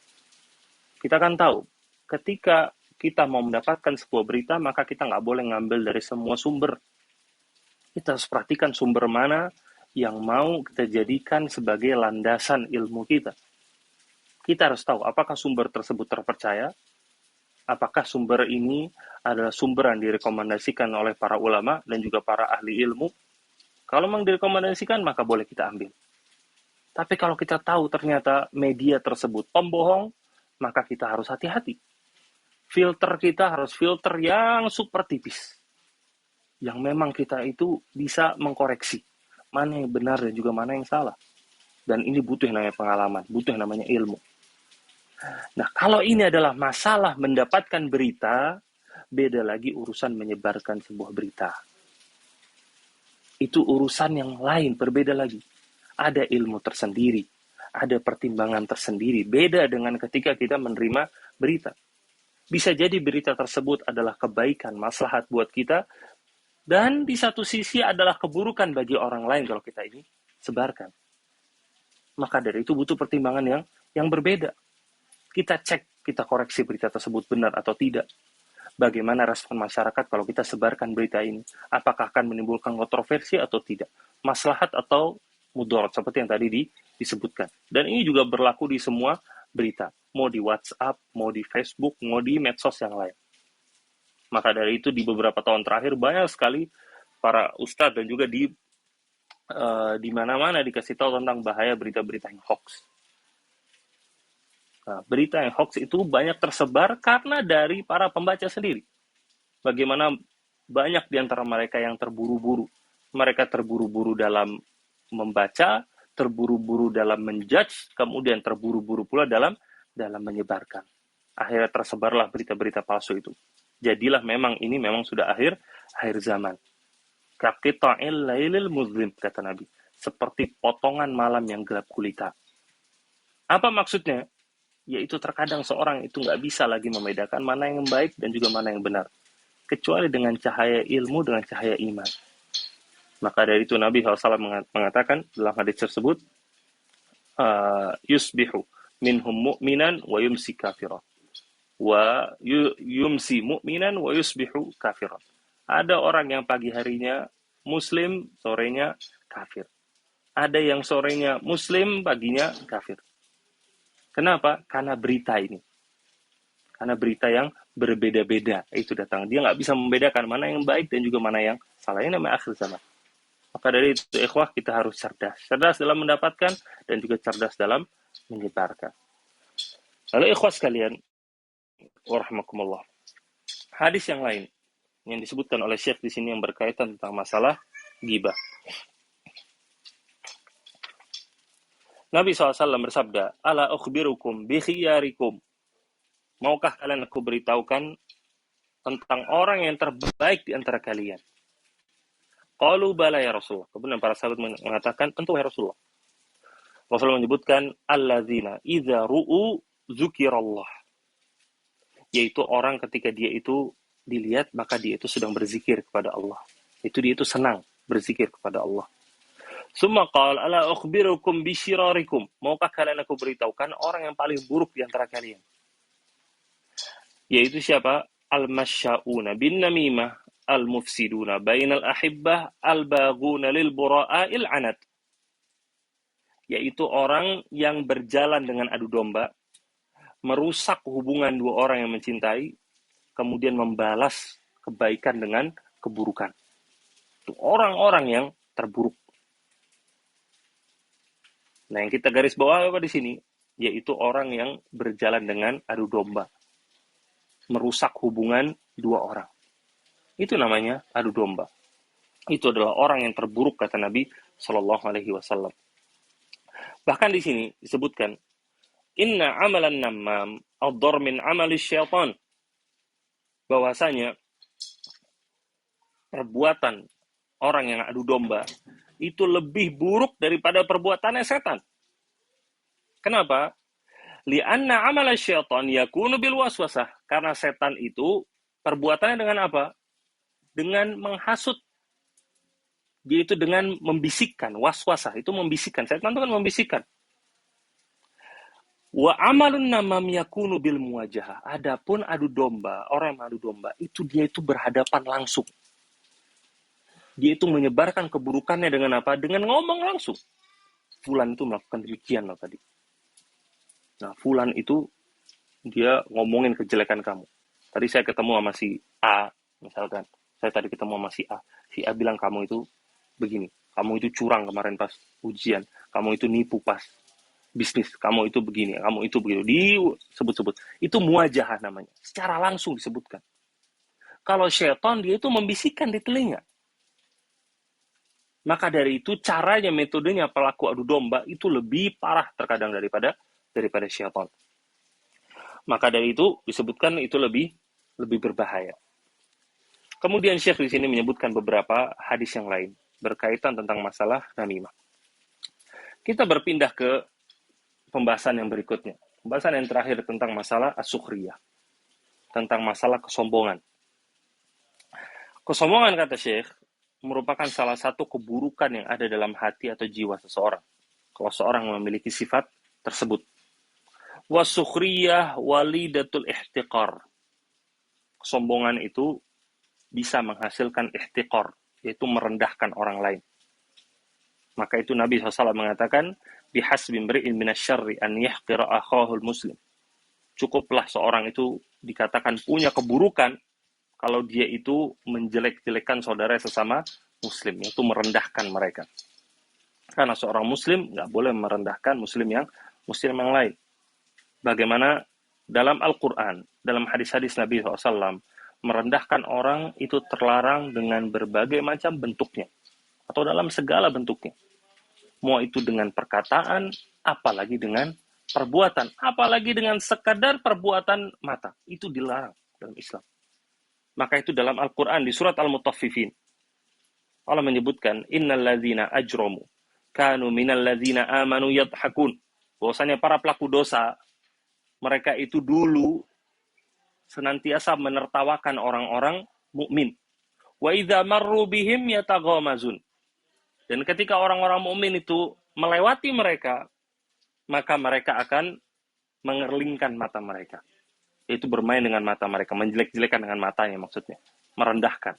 Kita kan tahu, ketika kita mau mendapatkan sebuah berita, maka kita nggak boleh ngambil dari semua sumber. Kita harus perhatikan sumber mana yang mau kita jadikan sebagai landasan ilmu kita. Kita harus tahu apakah sumber tersebut terpercaya, apakah sumber ini adalah sumber yang direkomendasikan oleh para ulama dan juga para ahli ilmu. Kalau memang direkomendasikan, maka boleh kita ambil. Tapi kalau kita tahu ternyata media tersebut pembohong, maka kita harus hati-hati. Filter kita harus filter yang super tipis. Yang memang kita itu bisa mengkoreksi mana yang benar dan juga mana yang salah. Dan ini butuh yang namanya pengalaman, butuh yang namanya ilmu. Nah, kalau ini adalah masalah mendapatkan berita, beda lagi urusan menyebarkan sebuah berita. Itu urusan yang lain, berbeda lagi. Ada ilmu tersendiri, ada pertimbangan tersendiri, beda dengan ketika kita menerima berita. Bisa jadi berita tersebut adalah kebaikan, maslahat buat kita, dan di satu sisi adalah keburukan bagi orang lain kalau kita ini sebarkan. Maka dari itu butuh pertimbangan yang berbeda. Kita cek, kita koreksi berita tersebut benar atau tidak. Bagaimana respon masyarakat kalau kita sebarkan berita ini? Apakah akan menimbulkan kontroversi atau tidak? Maslahat atau mudarat seperti yang tadi disebutkan. Dan ini juga berlaku di semua berita. Mau di WhatsApp, mau di Facebook, mau di medsos yang lain. Maka dari itu di beberapa tahun terakhir banyak sekali para ustadz dan juga di mana-mana dikasih tahu tentang bahaya berita-berita yang hoax. Nah, berita yang hoax itu banyak tersebar karena dari para pembaca sendiri. Bagaimana banyak di antara mereka yang terburu-buru. Mereka terburu-buru dalam membaca, terburu-buru dalam menjudge, kemudian terburu-buru pula dalam menyebarkan. Akhirnya tersebarlah berita-berita palsu itu. Jadilah ini memang sudah akhir zaman. Kaqita'il lailil muzlim, kata Nabi. Seperti potongan malam yang gelap gulita. Apa maksudnya? yaitu terkadang seorang itu nggak bisa lagi membedakan mana yang baik dan juga mana yang benar, kecuali dengan cahaya ilmu, dengan cahaya iman. Maka dari itu Nabi SAW mengatakan dalam hadis tersebut, yusbihu minhum mu'minan wa yumsi kafiran, wa yumsi mu'minan wa yusbihu kafiran. Ada orang yang pagi harinya muslim, sorenya kafir. Ada yang sorenya muslim, paginya kafir. Kenapa? Karena berita ini. Karena berita yang berbeda-beda itu datang. Dia nggak bisa membedakan mana yang baik dan juga mana yang salah. Ini namanya akhir zaman. Maka dari itu, ikhwah, kita harus cerdas. Cerdas dalam mendapatkan dan juga cerdas dalam menyebarkan. Lalu ikhwah sekalian, warahmatullah. Hadis yang lain yang disebutkan oleh Syekh di sini yang berkaitan tentang masalah ghibah. Nabi SAW bersabda, Ala ukhbirukum bi khiyarikum. Maukah kalian aku beritahukan tentang orang yang terbaik di antara kalian? Qalu bala ya Rasulullah. Kemudian para sahabat mengatakan, tentu ya Rasulullah. Rasulullah menyebutkan, alladzina idza ru'u dzukirallah. Yaitu orang ketika dia itu dilihat, maka dia itu sedang berzikir kepada Allah. Itu dia itu senang berzikir kepada Allah. Summa qala ala ukhbirukum bi syirarikum. Maukah kalian aku beritahukan orang yang paling buruk di antara kalian? Yaitu siapa? Al-masya'una bin namimah, al-mufsiduna bainal ahibbah, al-baghuna lil bura'il anat. Yaitu orang yang berjalan dengan adu domba, merusak hubungan dua orang yang mencintai, kemudian membalas kebaikan dengan keburukan. Itu orang-orang yang terburuk. Nah, yang kita garis bawah apa di sini? Yaitu orang yang berjalan dengan adu domba. Merusak hubungan dua orang. Itu namanya adu domba. Itu adalah orang yang terburuk, kata Nabi Shallallahu Alaihi Wasallam. Bahkan di sini disebutkan, Inna amalan namam ad-dar min amali syaitan. Bahwasanya perbuatan orang yang adu domba itu lebih buruk daripada perbuatannya setan. Kenapa? Li'anna amala syaitan yakunu bil waswasah. Karena setan itu perbuatannya dengan apa? Dengan menghasut. Dia itu dengan membisikkan. Waswasah itu membisikkan. Setan itu kan membisikkan. Wa amalun namam yakunu bil muwajahah. Adapun adu domba, orang yang adu domba, itu dia itu berhadapan langsung. Dia itu menyebarkan keburukannya dengan apa? Dengan ngomong langsung. Fulan itu melakukan demikian loh tadi. Nah, Fulan itu dia ngomongin kejelekan kamu. Tadi saya ketemu sama si A, misalkan. Saya tadi ketemu sama si A. Si A bilang kamu itu begini. Kamu itu curang kemarin pas ujian. Kamu itu nipu pas bisnis. Kamu itu begini. Kamu itu begitu. Disebut-sebut. Itu muwajahah namanya. Secara langsung disebutkan. Kalau syaitan dia itu membisikkan di telinga. Maka dari itu caranya, metodenya pelaku adu domba itu lebih parah terkadang daripada syaitan. Maka dari itu disebutkan itu lebih berbahaya. Kemudian Syekh di sini menyebutkan beberapa hadis yang lain berkaitan tentang masalah namimah. Kita berpindah ke pembahasan yang berikutnya. Pembahasan yang terakhir tentang masalah as-sukhriyah. Tentang masalah kesombongan. Kesombongan, kata Syekh, merupakan salah satu keburukan yang ada dalam hati atau jiwa seseorang. Kalau seorang memiliki sifat tersebut. Wasukhriyah walidatul ihtiqar. Kesombongan itu bisa menghasilkan ihtiqar, yaitu merendahkan orang lain. Maka itu Nabi SAW mengatakan, bihasbi imri'in minasyarri an yahqira akhahul muslim. Cukuplah seorang itu dikatakan punya keburukan kalau dia itu menjelek-jelekan saudara sesama muslim, yaitu merendahkan mereka. Karena seorang muslim nggak boleh merendahkan muslim yang lain. Bagaimana dalam Al-Quran, dalam hadis-hadis Nabi SAW, merendahkan orang itu terlarang dengan berbagai macam bentuknya. Atau dalam segala bentuknya. Mau itu dengan perkataan, apalagi dengan perbuatan. Apalagi dengan sekadar perbuatan mata. Itu dilarang dalam Islam. Maka itu dalam Al-Quran di surat Al-Mutaffifin. Allah menyebutkan, Innal ladzina ajromu kanu minal ladzina amanu yadhakun. Bahwasanya para pelaku dosa mereka itu dulu senantiasa menertawakan orang-orang mukmin. Wa idza marru bihim yataghamazun. Dan ketika orang-orang mukmin itu melewati mereka, maka mereka akan mengerlingkan mata mereka. Yaitu bermain dengan mata mereka, menjelek-jelekan dengan matanya maksudnya, merendahkan.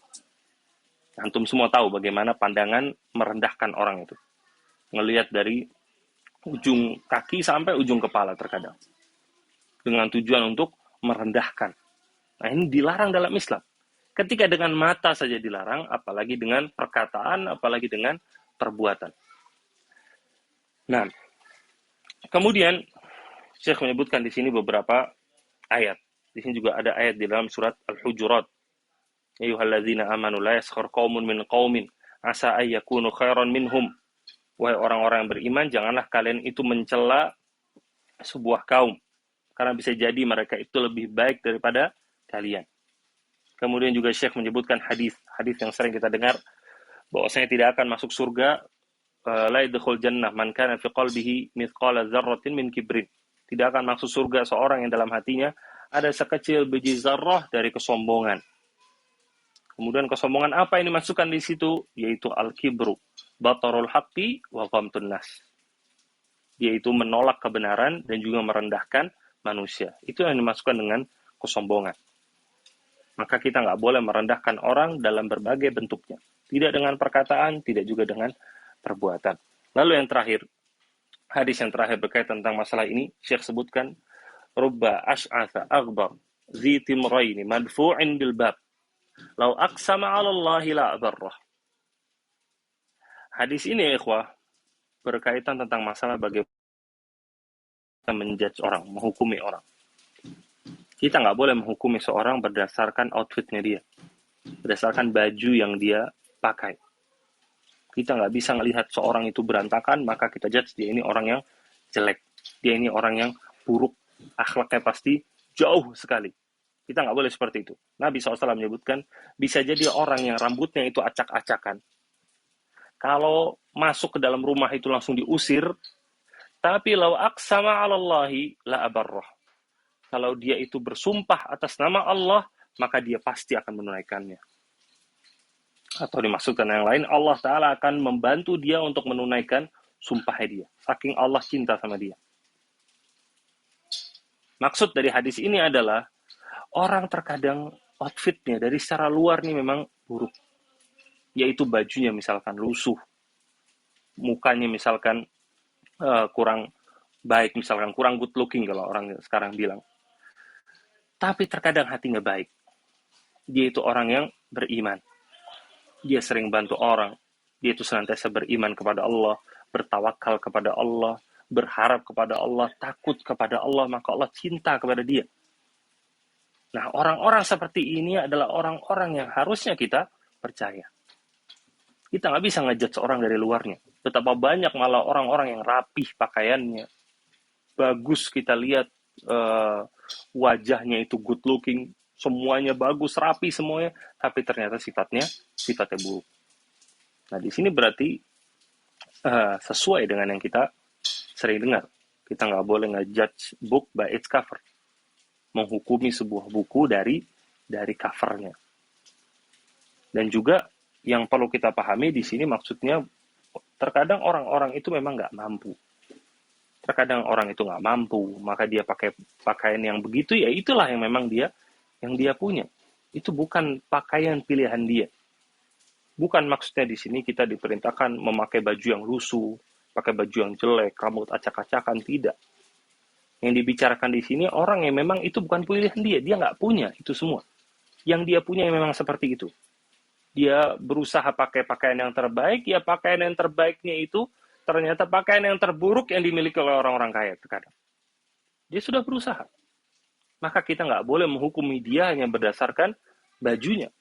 Antum semua tahu bagaimana pandangan merendahkan orang itu. Ngelihat dari ujung kaki sampai ujung kepala terkadang. Dengan tujuan untuk merendahkan. Nah, ini dilarang dalam Islam. Ketika dengan mata saja dilarang, apalagi dengan perkataan, apalagi dengan perbuatan. Nah, kemudian Syekh menyebutkan di sini beberapa ayat. Di sini juga ada ayat di dalam surat Al-Hujurat. Ya ayyuhalladzina amanu la yaskhar qaumun min qaumin asa ay yakunu khairan minhum. Wahai orang-orang yang beriman, janganlah kalian itu mencela sebuah kaum, karena bisa jadi mereka itu lebih baik daripada kalian. Kemudian juga Syekh menyebutkan hadis yang sering kita dengar, bahwasanya tidak akan masuk surga la yadkhul jannah man kana fi qalbihi mithqala dzarratin min kibrin. Tidak akan masuk surga seorang yang dalam hatinya ada sekecil biji zarrah dari kesombongan. Kemudian kesombongan apa yang dimasukkan di situ? Yaitu al-kibru, batarul haqqi wa ghamtun nas. Yaitu menolak kebenaran dan juga merendahkan manusia. Itu yang dimasukkan dengan kesombongan. Maka kita nggak boleh merendahkan orang dalam berbagai bentuknya. Tidak dengan perkataan, tidak juga dengan perbuatan. Lalu yang terakhir, hadis yang terakhir berkaitan tentang masalah ini, Syekh sebutkan, Rubba ash'atha aghbar zi timraini madfu'in bil bab. Lau aqsama 'ala Allahi la abarrah. Hadis ini, ikhwah, berkaitan tentang masalah bagaimana menjudge orang, menghukumi orang. Kita nggak boleh menghukumi seorang berdasarkan outfitnya dia, berdasarkan baju yang dia pakai. Kita nggak bisa melihat seorang itu berantakan, maka kita judge dia ini orang yang jelek, dia ini orang yang buruk, akhlaknya pasti jauh sekali. Kita nggak boleh seperti itu. Nabi SAW menyebutkan, bisa jadi orang yang rambutnya itu acak-acakan. Kalau masuk ke dalam rumah itu langsung diusir, tapi lau aqsama 'ala Allahi la abarrah. Kalau dia itu bersumpah atas nama Allah, maka dia pasti akan menunaikannya. Atau dimaksudkan yang lain, Allah Ta'ala akan membantu dia untuk menunaikan sumpahnya dia. Saking Allah cinta sama dia. Maksud dari hadis ini adalah, orang terkadang outfitnya dari secara luar nih memang buruk. Yaitu bajunya misalkan lusuh. Mukanya misalkan kurang baik, misalkan kurang good looking kalau orang sekarang bilang. Tapi terkadang hatinya baik. Dia itu orang yang beriman. Dia sering bantu orang. Dia itu senantiasa beriman kepada Allah, bertawakal kepada Allah, berharap kepada Allah, takut kepada Allah, maka Allah cinta kepada dia. Nah, orang-orang seperti ini adalah orang-orang yang harusnya kita percaya. Kita nggak bisa ngejudge orang dari luarnya. Betapa banyak malah orang-orang yang rapih pakaiannya. Bagus kita lihat wajahnya itu good looking, semuanya bagus, rapi semuanya, tapi ternyata sifatnya buruk. Nah, di sini berarti sesuai dengan yang kita sering dengar. Kita nggak boleh ngejudge book by its cover. Menghukumi sebuah buku dari covernya. Dan juga yang perlu kita pahami di sini maksudnya, terkadang orang-orang itu memang nggak mampu. Terkadang orang itu nggak mampu, maka dia pakai pakaian yang begitu, ya itulah yang memang dia punya. Itu bukan pakaian pilihan dia. Bukan maksudnya di sini kita diperintahkan memakai baju yang lusuh, pakai baju yang jelek, rambut acak-acakan, tidak. Yang dibicarakan di sini orang yang memang itu bukan pilihan dia nggak punya itu semua. Yang dia punya yang memang seperti itu. Dia berusaha pakai pakaian yang terbaik, ya pakaian yang terbaiknya itu ternyata pakaian yang terburuk yang dimiliki oleh orang-orang kaya terkadang. Dia sudah berusaha. Maka kita nggak boleh menghukumi dia hanya berdasarkan bajunya.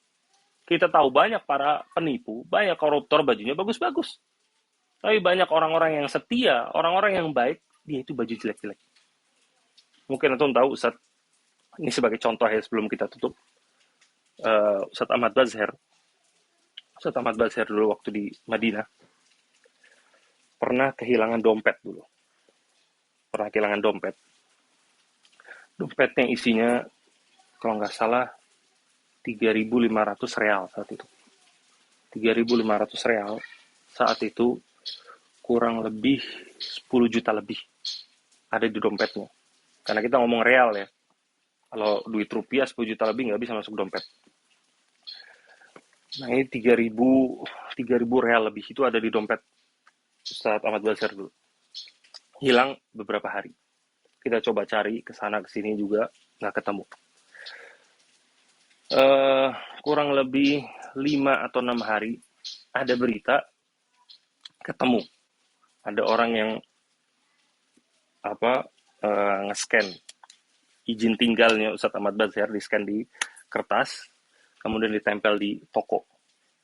Kita tahu banyak para penipu, banyak koruptor bajunya bagus-bagus. Tapi banyak orang-orang yang setia, orang-orang yang baik, dia itu baju jelek-jelek. Mungkin antum tahu Ustaz, ini sebagai contoh ya sebelum kita tutup, Ustaz Ahmad Bazher. Ustaz Ahmad Bazher dulu waktu di Madinah, pernah kehilangan dompet dulu. Dompetnya isinya kalau nggak salah 3.500 real saat itu. 3.500 real saat itu kurang lebih 10 juta lebih ada di dompetnya. Karena kita ngomong real ya. Kalau duit rupiah 10 juta lebih nggak bisa masuk dompet. Nah ini 3.000 real lebih itu ada di dompet Ustaz Ahmad Basir dulu. Hilang beberapa hari. Kita coba cari ke sana ke sini juga nggak ketemu. Kurang lebih 5 atau 6 hari ada berita ketemu. Ada orang yang nge-scan izin tinggalnya Ustaz Ahmad Basir, di-scan di kertas, kemudian ditempel di toko,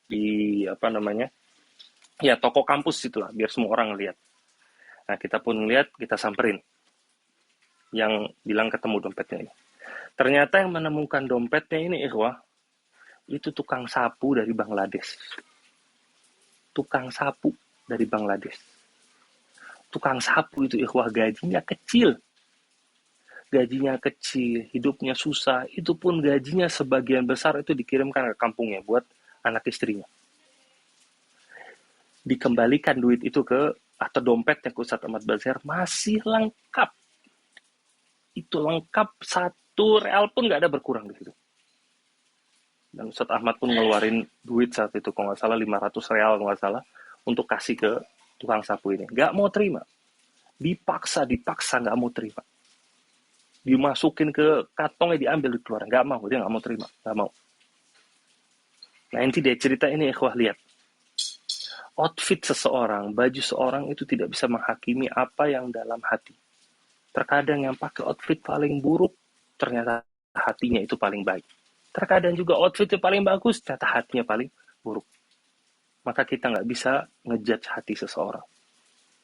di toko kampus itulah, biar semua orang lihat. Nah kita pun lihat, kita samperin yang bilang ketemu dompetnya ini. Ternyata yang menemukan dompetnya ini itu tukang sapu dari Bangladesh. Tukang sapu dari Bangladesh. Tukang sapu itu gajinya kecil. Gajinya kecil, hidupnya susah, itu pun gajinya sebagian besar itu dikirimkan ke kampungnya buat anak istrinya. Dikembalikan duit itu atau dompetnya ke Ustaz Ahmad Basir masih lengkap. Itu lengkap, 1 real pun nggak ada berkurang di situ. Dan Ustaz Ahmad pun ngeluarin duit saat itu, kalau nggak salah 500 real kalau nggak salah, untuk kasih ke tukang sapu ini. Nggak mau terima. Dipaksa nggak mau terima. Dimasukin ke kantongnya, diambil, dikeluarin. Nggak mau, dia nggak mau terima. Nggak mau. Nah inti dia cerita ini lihat. Outfit seseorang, baju seorang itu tidak bisa menghakimi apa yang dalam hati. Terkadang yang pakai outfit paling buruk, ternyata hatinya itu paling baik. Terkadang juga outfitnya paling bagus, ternyata hatinya paling buruk. Maka kita nggak bisa ngejudge hati seseorang.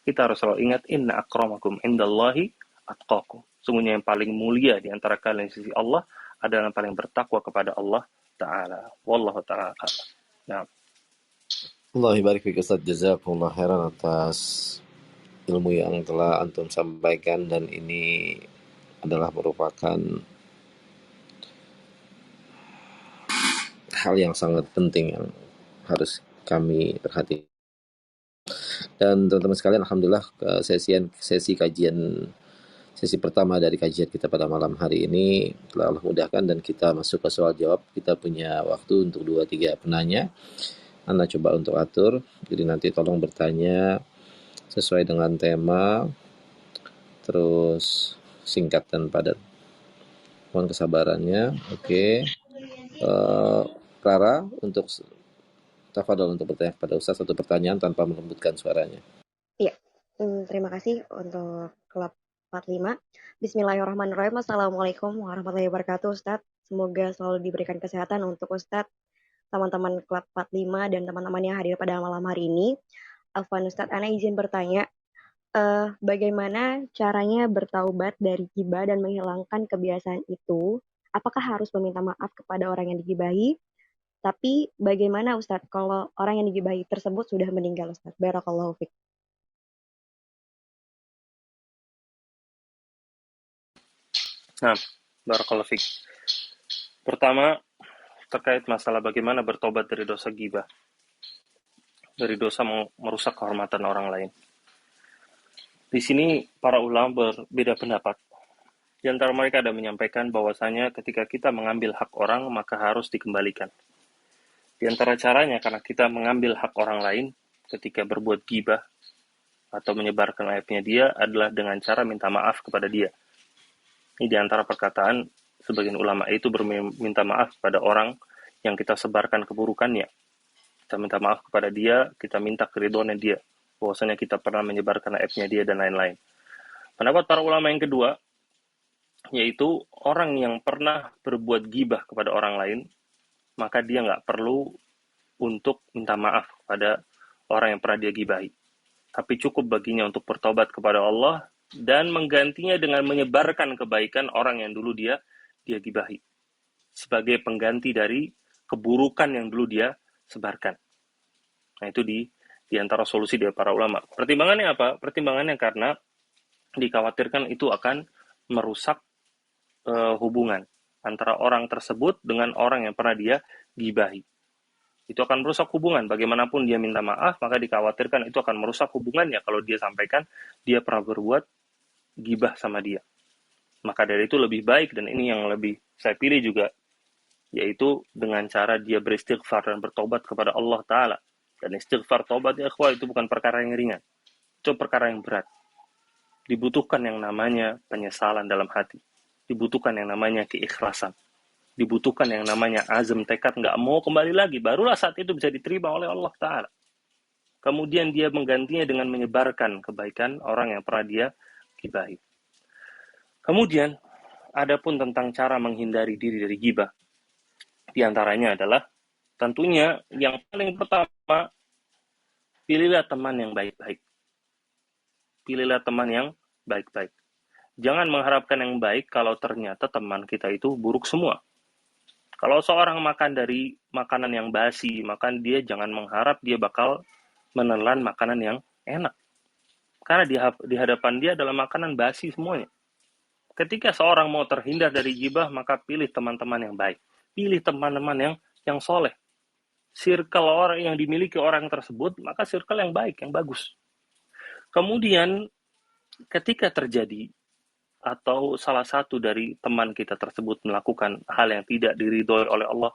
Kita harus selalu ingat, inna akramakum indallahi atqakum. Sungguhnya yang paling mulia di antara kalian di sisi Allah adalah yang paling bertakwa kepada Allah Ta'ala. Wallahu ta'ala. Nah. Allah barik fiik Ustaz, jazakumullah khairan atas ilmu yang telah antum sampaikan, dan ini adalah merupakan hal yang sangat penting yang harus kami perhatikan. Dan teman-teman sekalian, alhamdulillah sesi pertama dari kajian kita pada malam hari ini telah Allah mudahkan dan kita masuk ke soal jawab. Kita punya waktu untuk 2-3 penanya. Anda coba untuk atur, jadi nanti tolong bertanya sesuai dengan tema, terus singkat dan padat. Mohon kesabarannya. Oke. Clara, untuk tafadhol untuk bertanya kepada Ustaz satu pertanyaan tanpa melembutkan suaranya. Iya, terima kasih untuk klub 45. Bismillahirrahmanirrahim. Assalamualaikum warahmatullahi wabarakatuh, Ustadz. Semoga selalu diberikan kesehatan untuk Ustadz, teman-teman klub 45, dan teman-teman yang hadir pada malam hari ini. Afwan Ustadz, Ana izin bertanya, bagaimana caranya bertaubat dari ghibah dan menghilangkan kebiasaan itu? Apakah harus meminta maaf kepada orang yang digibahi? Tapi bagaimana Ustadz kalau orang yang digibahi tersebut sudah meninggal, Ustadz? Barakallahu fiik. Nah, barakallahu fiik. Pertama, terkait masalah bagaimana bertobat dari dosa ghibah, dari dosa merusak kehormatan orang lain. Di sini para ulama berbeda pendapat. Di antara mereka ada menyampaikan bahwasanya ketika kita mengambil hak orang, maka harus dikembalikan. Di antara caranya, karena kita mengambil hak orang lain ketika berbuat ghibah atau menyebarkan aibnya dia, adalah dengan cara minta maaf kepada dia. Ini di antara perkataan sebagian ulama itu berminta maaf kepada orang yang kita sebarkan keburukannya. Kita minta maaf kepada dia, kita minta keridhoannya dia, bahwasanya kita pernah menyebarkan aibnya dia dan lain-lain. Pendapat para ulama yang kedua, yaitu orang yang pernah berbuat ghibah kepada orang lain, maka dia nggak perlu untuk minta maaf kepada orang yang pernah dia ghibahi. Tapi cukup baginya untuk bertobat kepada Allah dan menggantinya dengan menyebarkan kebaikan orang yang dulu dia ghibahi, sebagai pengganti dari keburukan yang dulu dia sebarkan. Nah itu di antara solusi dari para ulama. Pertimbangannya apa? Pertimbangannya karena dikhawatirkan itu akan merusak hubungan antara orang tersebut dengan orang yang pernah dia gibahi. Itu akan merusak hubungan. Bagaimanapun dia minta maaf, maka dikhawatirkan itu akan merusak hubungannya kalau dia sampaikan dia pernah berbuat gibah sama dia. Maka dari itu lebih baik, dan ini yang lebih saya pilih juga, yaitu dengan cara dia beristighfar dan bertobat kepada Allah Ta'ala. Dan istighfar, tobat, ya ikhwah, itu bukan perkara yang ringan. Itu perkara yang berat. Dibutuhkan yang namanya penyesalan dalam hati. Dibutuhkan yang namanya keikhlasan. Dibutuhkan yang namanya azam, tekad, nggak mau kembali lagi. Barulah saat itu bisa diterima oleh Allah Ta'ala. Kemudian dia menggantinya dengan menyebarkan kebaikan orang yang pernah dia gibahi. Kemudian, adapun tentang cara menghindari diri dari gibah, di antaranya adalah tentunya yang paling pertama, pilihlah teman yang baik-baik. Pilihlah teman yang baik-baik. Jangan mengharapkan yang baik kalau ternyata teman kita itu buruk semua. Kalau seorang makan dari makanan yang basi, maka dia jangan mengharap dia bakal menelan makanan yang enak. Karena di hadapan dia adalah makanan basi semuanya. Ketika seorang mau terhindar dari gibah, maka pilih teman-teman yang baik. Pilih teman-teman yang soleh. Circle orang yang dimiliki orang tersebut, maka circle yang baik, yang bagus. Kemudian, ketika terjadi atau salah satu dari teman kita tersebut melakukan hal yang tidak diridhoi oleh Allah,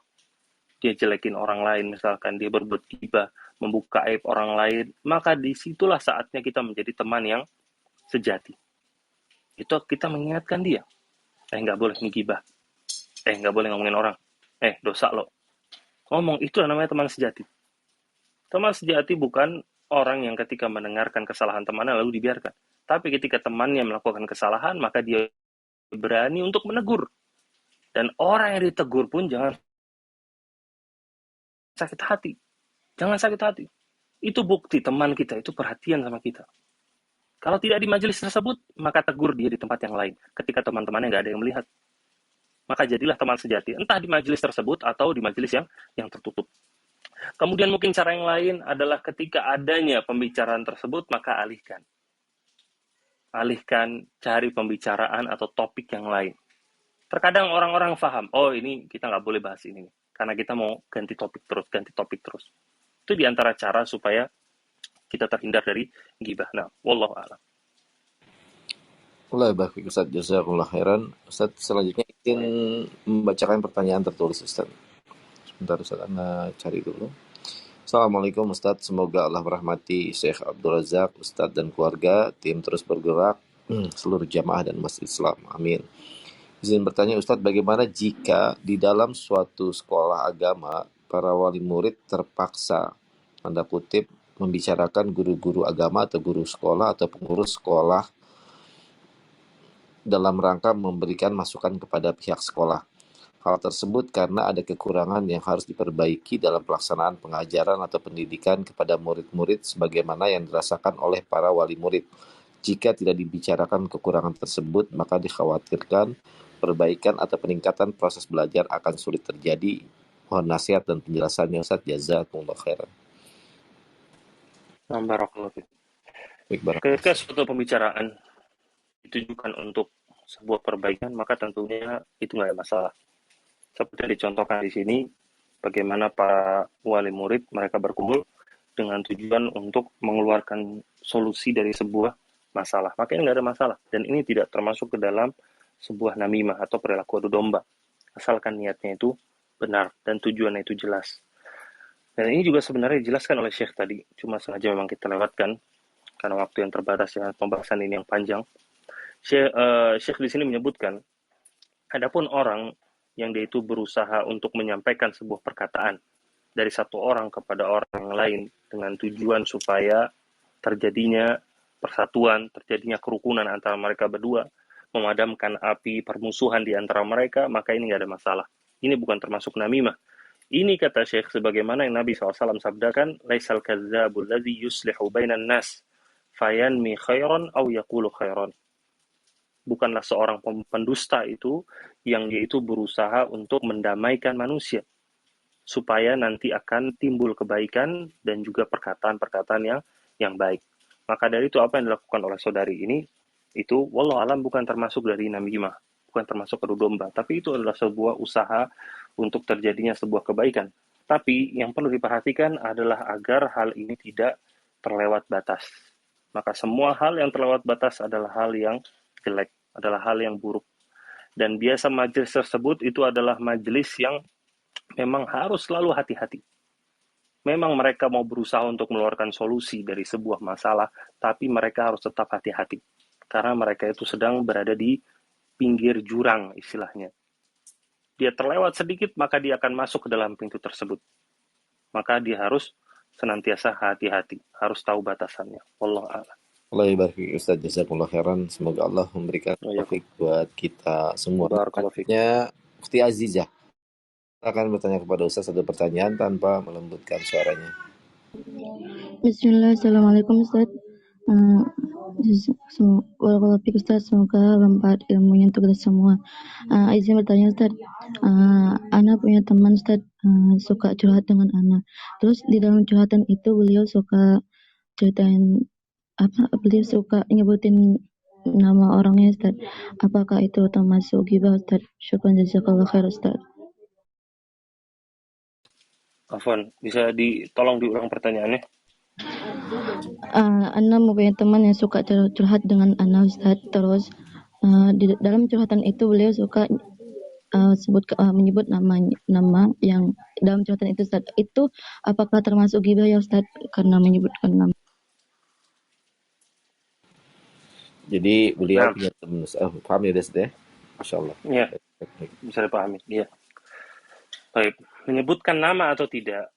dia jelekin orang lain, misalkan dia berbuat gibah, membuka aib orang lain, maka disitulah saatnya kita menjadi teman yang sejati. Itu kita mengingatkan dia, nggak boleh ngegibah, nggak boleh ngomongin orang, dosa lo. Ngomong, itu namanya teman sejati. Teman sejati bukan orang yang ketika mendengarkan kesalahan temannya lalu dibiarkan. Tapi ketika temannya melakukan kesalahan, maka dia berani untuk menegur. Dan orang yang ditegur pun jangan sakit hati. Jangan sakit hati. Itu bukti teman kita itu perhatian sama kita. Kalau tidak di majelis tersebut, maka tegur dia di tempat yang lain. Ketika teman-temannya nggak ada yang melihat. Maka jadilah teman sejati. Entah di majelis tersebut atau di majelis yang tertutup. Kemudian mungkin cara yang lain adalah ketika adanya pembicaraan tersebut, maka alihkan. Alihkan, cari pembicaraan atau topik yang lain. Terkadang orang-orang paham, oh ini kita nggak boleh bahas ini. Karena kita mau ganti topik terus. Itu diantara cara supaya kita terhindar dari gibah. Nah, wallahu a'lam. Allah baik Ustaz, jazakumullah khairan. Ustaz, selanjutnya ingin membacakan pertanyaan tertulis Ustaz. Sebentar Ustaz, Anda cari dulu. Assalamualaikum Ustaz, semoga Allah merahmati Syekh Abdul Razak, Ustaz dan keluarga, tim terus bergerak, seluruh jamaah dan umat Islam. Amin. Izin bertanya Ustaz, bagaimana jika di dalam suatu sekolah agama, para wali murid terpaksa, tanda kutip, membicarakan guru-guru agama atau guru sekolah atau pengurus sekolah dalam rangka memberikan masukan kepada pihak sekolah. Hal tersebut karena ada kekurangan yang harus diperbaiki dalam pelaksanaan pengajaran atau pendidikan kepada murid-murid sebagaimana yang dirasakan oleh para wali murid. Jika tidak dibicarakan kekurangan tersebut, maka dikhawatirkan perbaikan atau peningkatan proses belajar akan sulit terjadi. Mohon nasihat dan penjelasannya Ustaz. Jazakumullah khairan. Barakallahu fiik. Baik, barakallahu. Ketika suatu pembicaraan ditujukan untuk sebuah perbaikan, maka tentunya itu nggak ada masalah. Seperti dicontohkan di sini, bagaimana para wali murid mereka berkumpul dengan tujuan untuk mengeluarkan solusi dari sebuah masalah. Maka ini nggak ada masalah. Dan ini tidak termasuk ke dalam sebuah namimah atau perilaku adu domba. Asalkan niatnya itu benar dan tujuannya itu jelas. Dan ini juga sebenarnya dijelaskan oleh Syekh tadi. Cuma sengaja memang kita lewatkan karena waktu yang terbatas dengan pembahasan ini yang panjang. Syekh di sini menyebutkan, adapun orang yang dia itu berusaha untuk menyampaikan sebuah perkataan dari satu orang kepada orang yang lain dengan tujuan supaya terjadinya persatuan, terjadinya kerukunan antara mereka berdua, memadamkan api permusuhan di antara mereka, maka ini nggak ada masalah. Ini bukan termasuk namimah. Ini kata Syekh sebagaimana yang Nabi SAW sabdakan, laisal kadzdzabul ladzi yuslihu bainan nas fayanmi khairan aw yaqulu khairan. Bukanlah seorang pendusta itu yang dia itu berusaha untuk mendamaikan manusia supaya nanti akan timbul kebaikan dan juga perkataan-perkataan yang baik. Maka dari itu apa yang dilakukan oleh saudari ini itu wallahu alam bukan termasuk dari namimah, bukan termasuk adu domba, tapi itu adalah sebuah usaha untuk terjadinya sebuah kebaikan. Tapi yang perlu diperhatikan adalah agar hal ini tidak terlewat batas. Maka semua hal yang terlewat batas adalah hal yang jelek, adalah hal yang buruk. Dan biasa majelis tersebut itu adalah majelis yang memang harus selalu hati-hati. Memang mereka mau berusaha untuk mengeluarkan solusi dari sebuah masalah, tapi mereka harus tetap hati-hati. Karena mereka itu sedang berada di pinggir jurang istilahnya. Dia terlewat sedikit, maka dia akan masuk ke dalam pintu tersebut. Maka dia harus senantiasa hati-hati, harus tahu batasannya. Wallahu a'lam. Allah ibarik Ustaz, jazakumullah khairan. Semoga Allah memberikan taufik buat kita semua. Barakallahu fiik. Selanjutnya Ufti Azizah akan bertanya kepada Ustaz satu pertanyaan tanpa melembutkan suaranya. Bismillah, Assalamualaikum Ustaz. Waalaikumsalam Ustaz, semoga bermanfaat ilmunya untuk kita semua. Izin bertanya Ustaz, Ana punya teman Ustaz, suka curhat dengan Ana. Terus di dalam curhatan itu beliau suka ceritain beliau suka nyebutin nama orangnya Ustaz. Apakah itu termasuk ghibah Ustaz? Syukran jazakallah khair Ustaz. Afwan, bisa tolong diulang pertanyaannya? Ana mempunyai teman yang suka curhat dengan Ana Ustaz. Terus di dalam curhatan itu beliau suka menyebut nama yang dalam curhatan itu Ustaz. Itu apakah termasuk ghibah ya Ustaz karena menyebutkan nama? Jadi beliau punya teman, paham ya Ustaz ya? Masya Allah. Iya, bisa dipahami. Iya. Baik, menyebutkan nama atau tidak,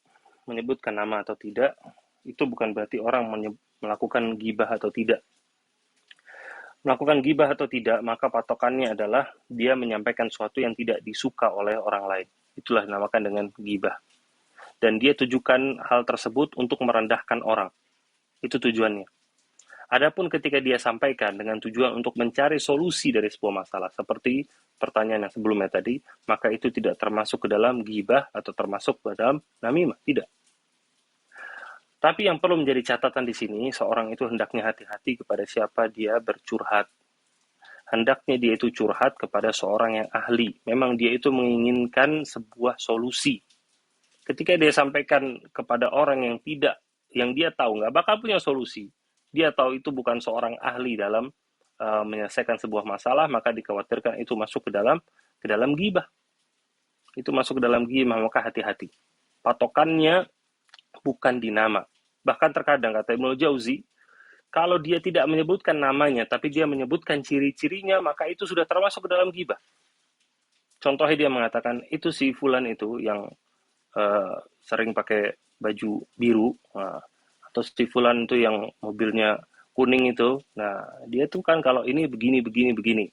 itu bukan berarti orang melakukan gibah atau tidak. Melakukan gibah atau tidak, maka patokannya adalah dia menyampaikan sesuatu yang tidak disuka oleh orang lain. Itulah dinamakan dengan gibah. Dan dia tujukan hal tersebut untuk merendahkan orang. Itu tujuannya. Adapun ketika dia sampaikan dengan tujuan untuk mencari solusi dari sebuah masalah, seperti pertanyaan yang sebelumnya tadi, maka itu tidak termasuk ke dalam ghibah atau termasuk ke dalam namimah, tidak. Tapi yang perlu menjadi catatan di sini, seorang itu hendaknya hati-hati kepada siapa dia bercurhat. Hendaknya dia itu curhat kepada seorang yang ahli. Memang dia itu menginginkan sebuah solusi. Ketika dia sampaikan kepada orang yang dia tahu nggak bakal punya solusi, dia tahu itu bukan seorang ahli dalam menyelesaikan sebuah masalah, maka dikhawatirkan itu masuk ke dalam ghibah. Itu masuk ke dalam ghibah, maka hati-hati. Patokannya bukan di nama. Bahkan terkadang kata Ibnu Jauzi, kalau dia tidak menyebutkan namanya, tapi dia menyebutkan ciri-cirinya, maka itu sudah termasuk ke dalam ghibah. Contohnya dia mengatakan, itu si fulan itu yang sering pakai baju biru, atau si fulan itu yang mobilnya kuning itu, nah dia tuh kan kalau ini begini,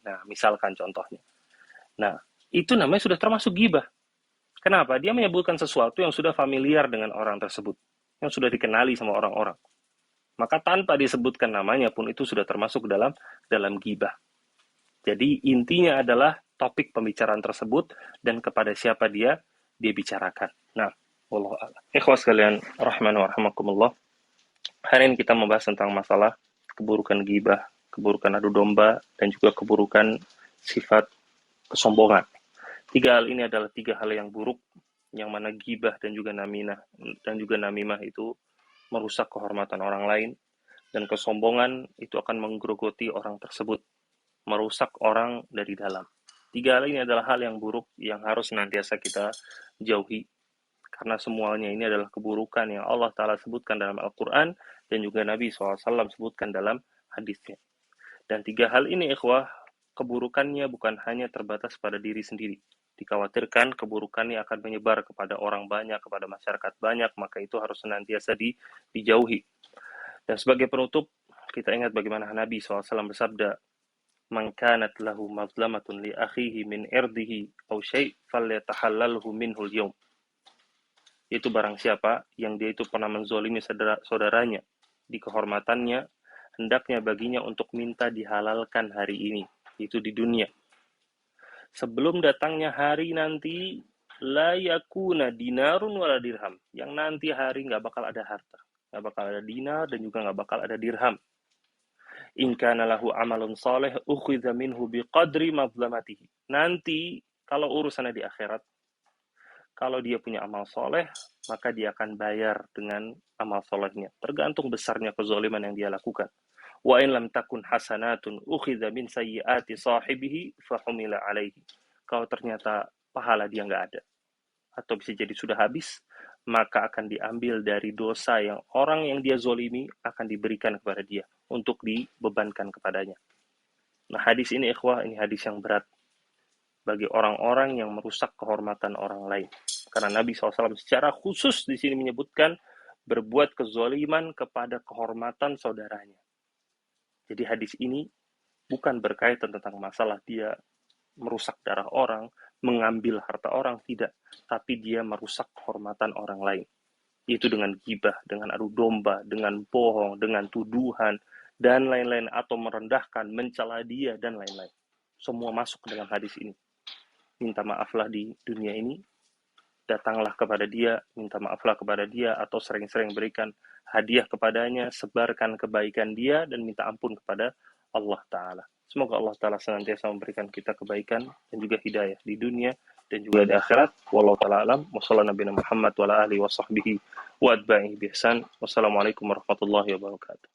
nah misalkan contohnya. Nah, itu namanya sudah termasuk ghibah. Kenapa? Dia menyebutkan sesuatu yang sudah familiar dengan orang tersebut, yang sudah dikenali sama orang-orang. Maka tanpa disebutkan namanya pun itu sudah termasuk dalam ghibah. Jadi intinya adalah topik pembicaraan tersebut dan kepada siapa dia bicarakan. Nah, wallahu a'lam. Ikhwas sekalian, rahman wa rahmakumullah. Hari ini kita membahas tentang masalah keburukan ghibah, keburukan adu domba, dan juga keburukan sifat kesombongan. 3 hal ini adalah 3 hal yang buruk, yang mana ghibah dan juga namimah itu merusak kehormatan orang lain, dan kesombongan itu akan menggerogoti orang tersebut, merusak orang dari dalam. 3 hal ini adalah hal yang buruk yang harus senantiasa kita jauhi. Karena semuanya ini adalah keburukan yang Allah Ta'ala sebutkan dalam Al-Quran dan juga Nabi SAW sebutkan dalam hadisnya. Dan 3 hal ini, ikhwah, keburukannya bukan hanya terbatas pada diri sendiri. Dikhawatirkan keburukannya akan menyebar kepada orang banyak, kepada masyarakat banyak, maka itu harus senantiasa dijauhi. Dan sebagai penutup, kita ingat bagaimana Nabi SAW bersabda, "Man kanat lahu mazlamatun li akhihi min irdihi aw syai' falyatahallalhu minhu al-yawm." Itu barang siapa yang dia itu pernah menzolimi saudaranya di kehormatannya, hendaknya baginya untuk minta dihalalkan hari ini, itu di dunia. Sebelum datangnya hari nanti, la yakuna dinarun wala dirham. Yang nanti hari nggak bakal ada harta, nggak bakal ada dinar dan juga nggak bakal ada dirham. In kana lahu amalun saleh ukhidha minhu biqadri mazlamatihi. Nanti kalau urusannya di akhirat, kalau dia punya amal soleh, maka dia akan bayar dengan amal solehnya. Tergantung besarnya kezaliman yang dia lakukan. Wa in lam takun hasanatun ukhidha min sayyiati sahibihi fahumila alaihi. Kalau ternyata pahala dia nggak ada, atau bisa jadi sudah habis, maka akan diambil dari dosa yang orang yang dia zolimi akan diberikan kepada dia untuk dibebankan kepadanya. Nah, hadis ini ikhwah, ini hadis yang berat bagi orang-orang yang merusak kehormatan orang lain. Karena Nabi SAW secara khusus di sini menyebutkan berbuat kezoliman kepada kehormatan saudaranya. Jadi hadis ini bukan berkaitan tentang masalah dia merusak darah orang, mengambil harta orang, tidak. Tapi dia merusak kehormatan orang lain. Itu dengan gibah, dengan adu domba, dengan bohong, dengan tuduhan, dan lain-lain. Atau merendahkan, mencela dia, dan lain-lain. Semua masuk dalam hadis ini. Minta maaflah di dunia ini, datanglah kepada dia, minta maaflah kepada dia, atau sering-sering berikan hadiah kepadanya, sebarkan kebaikan dia, dan minta ampun kepada Allah Ta'ala. Semoga Allah Ta'ala senantiasa memberikan kita kebaikan dan juga hidayah di dunia dan juga di akhirat. Wallahu ta'ala alam. Wassalamualaikum warahmatullahi wabarakatuh. Wassalamualaikum warahmatullahi wabarakatuh.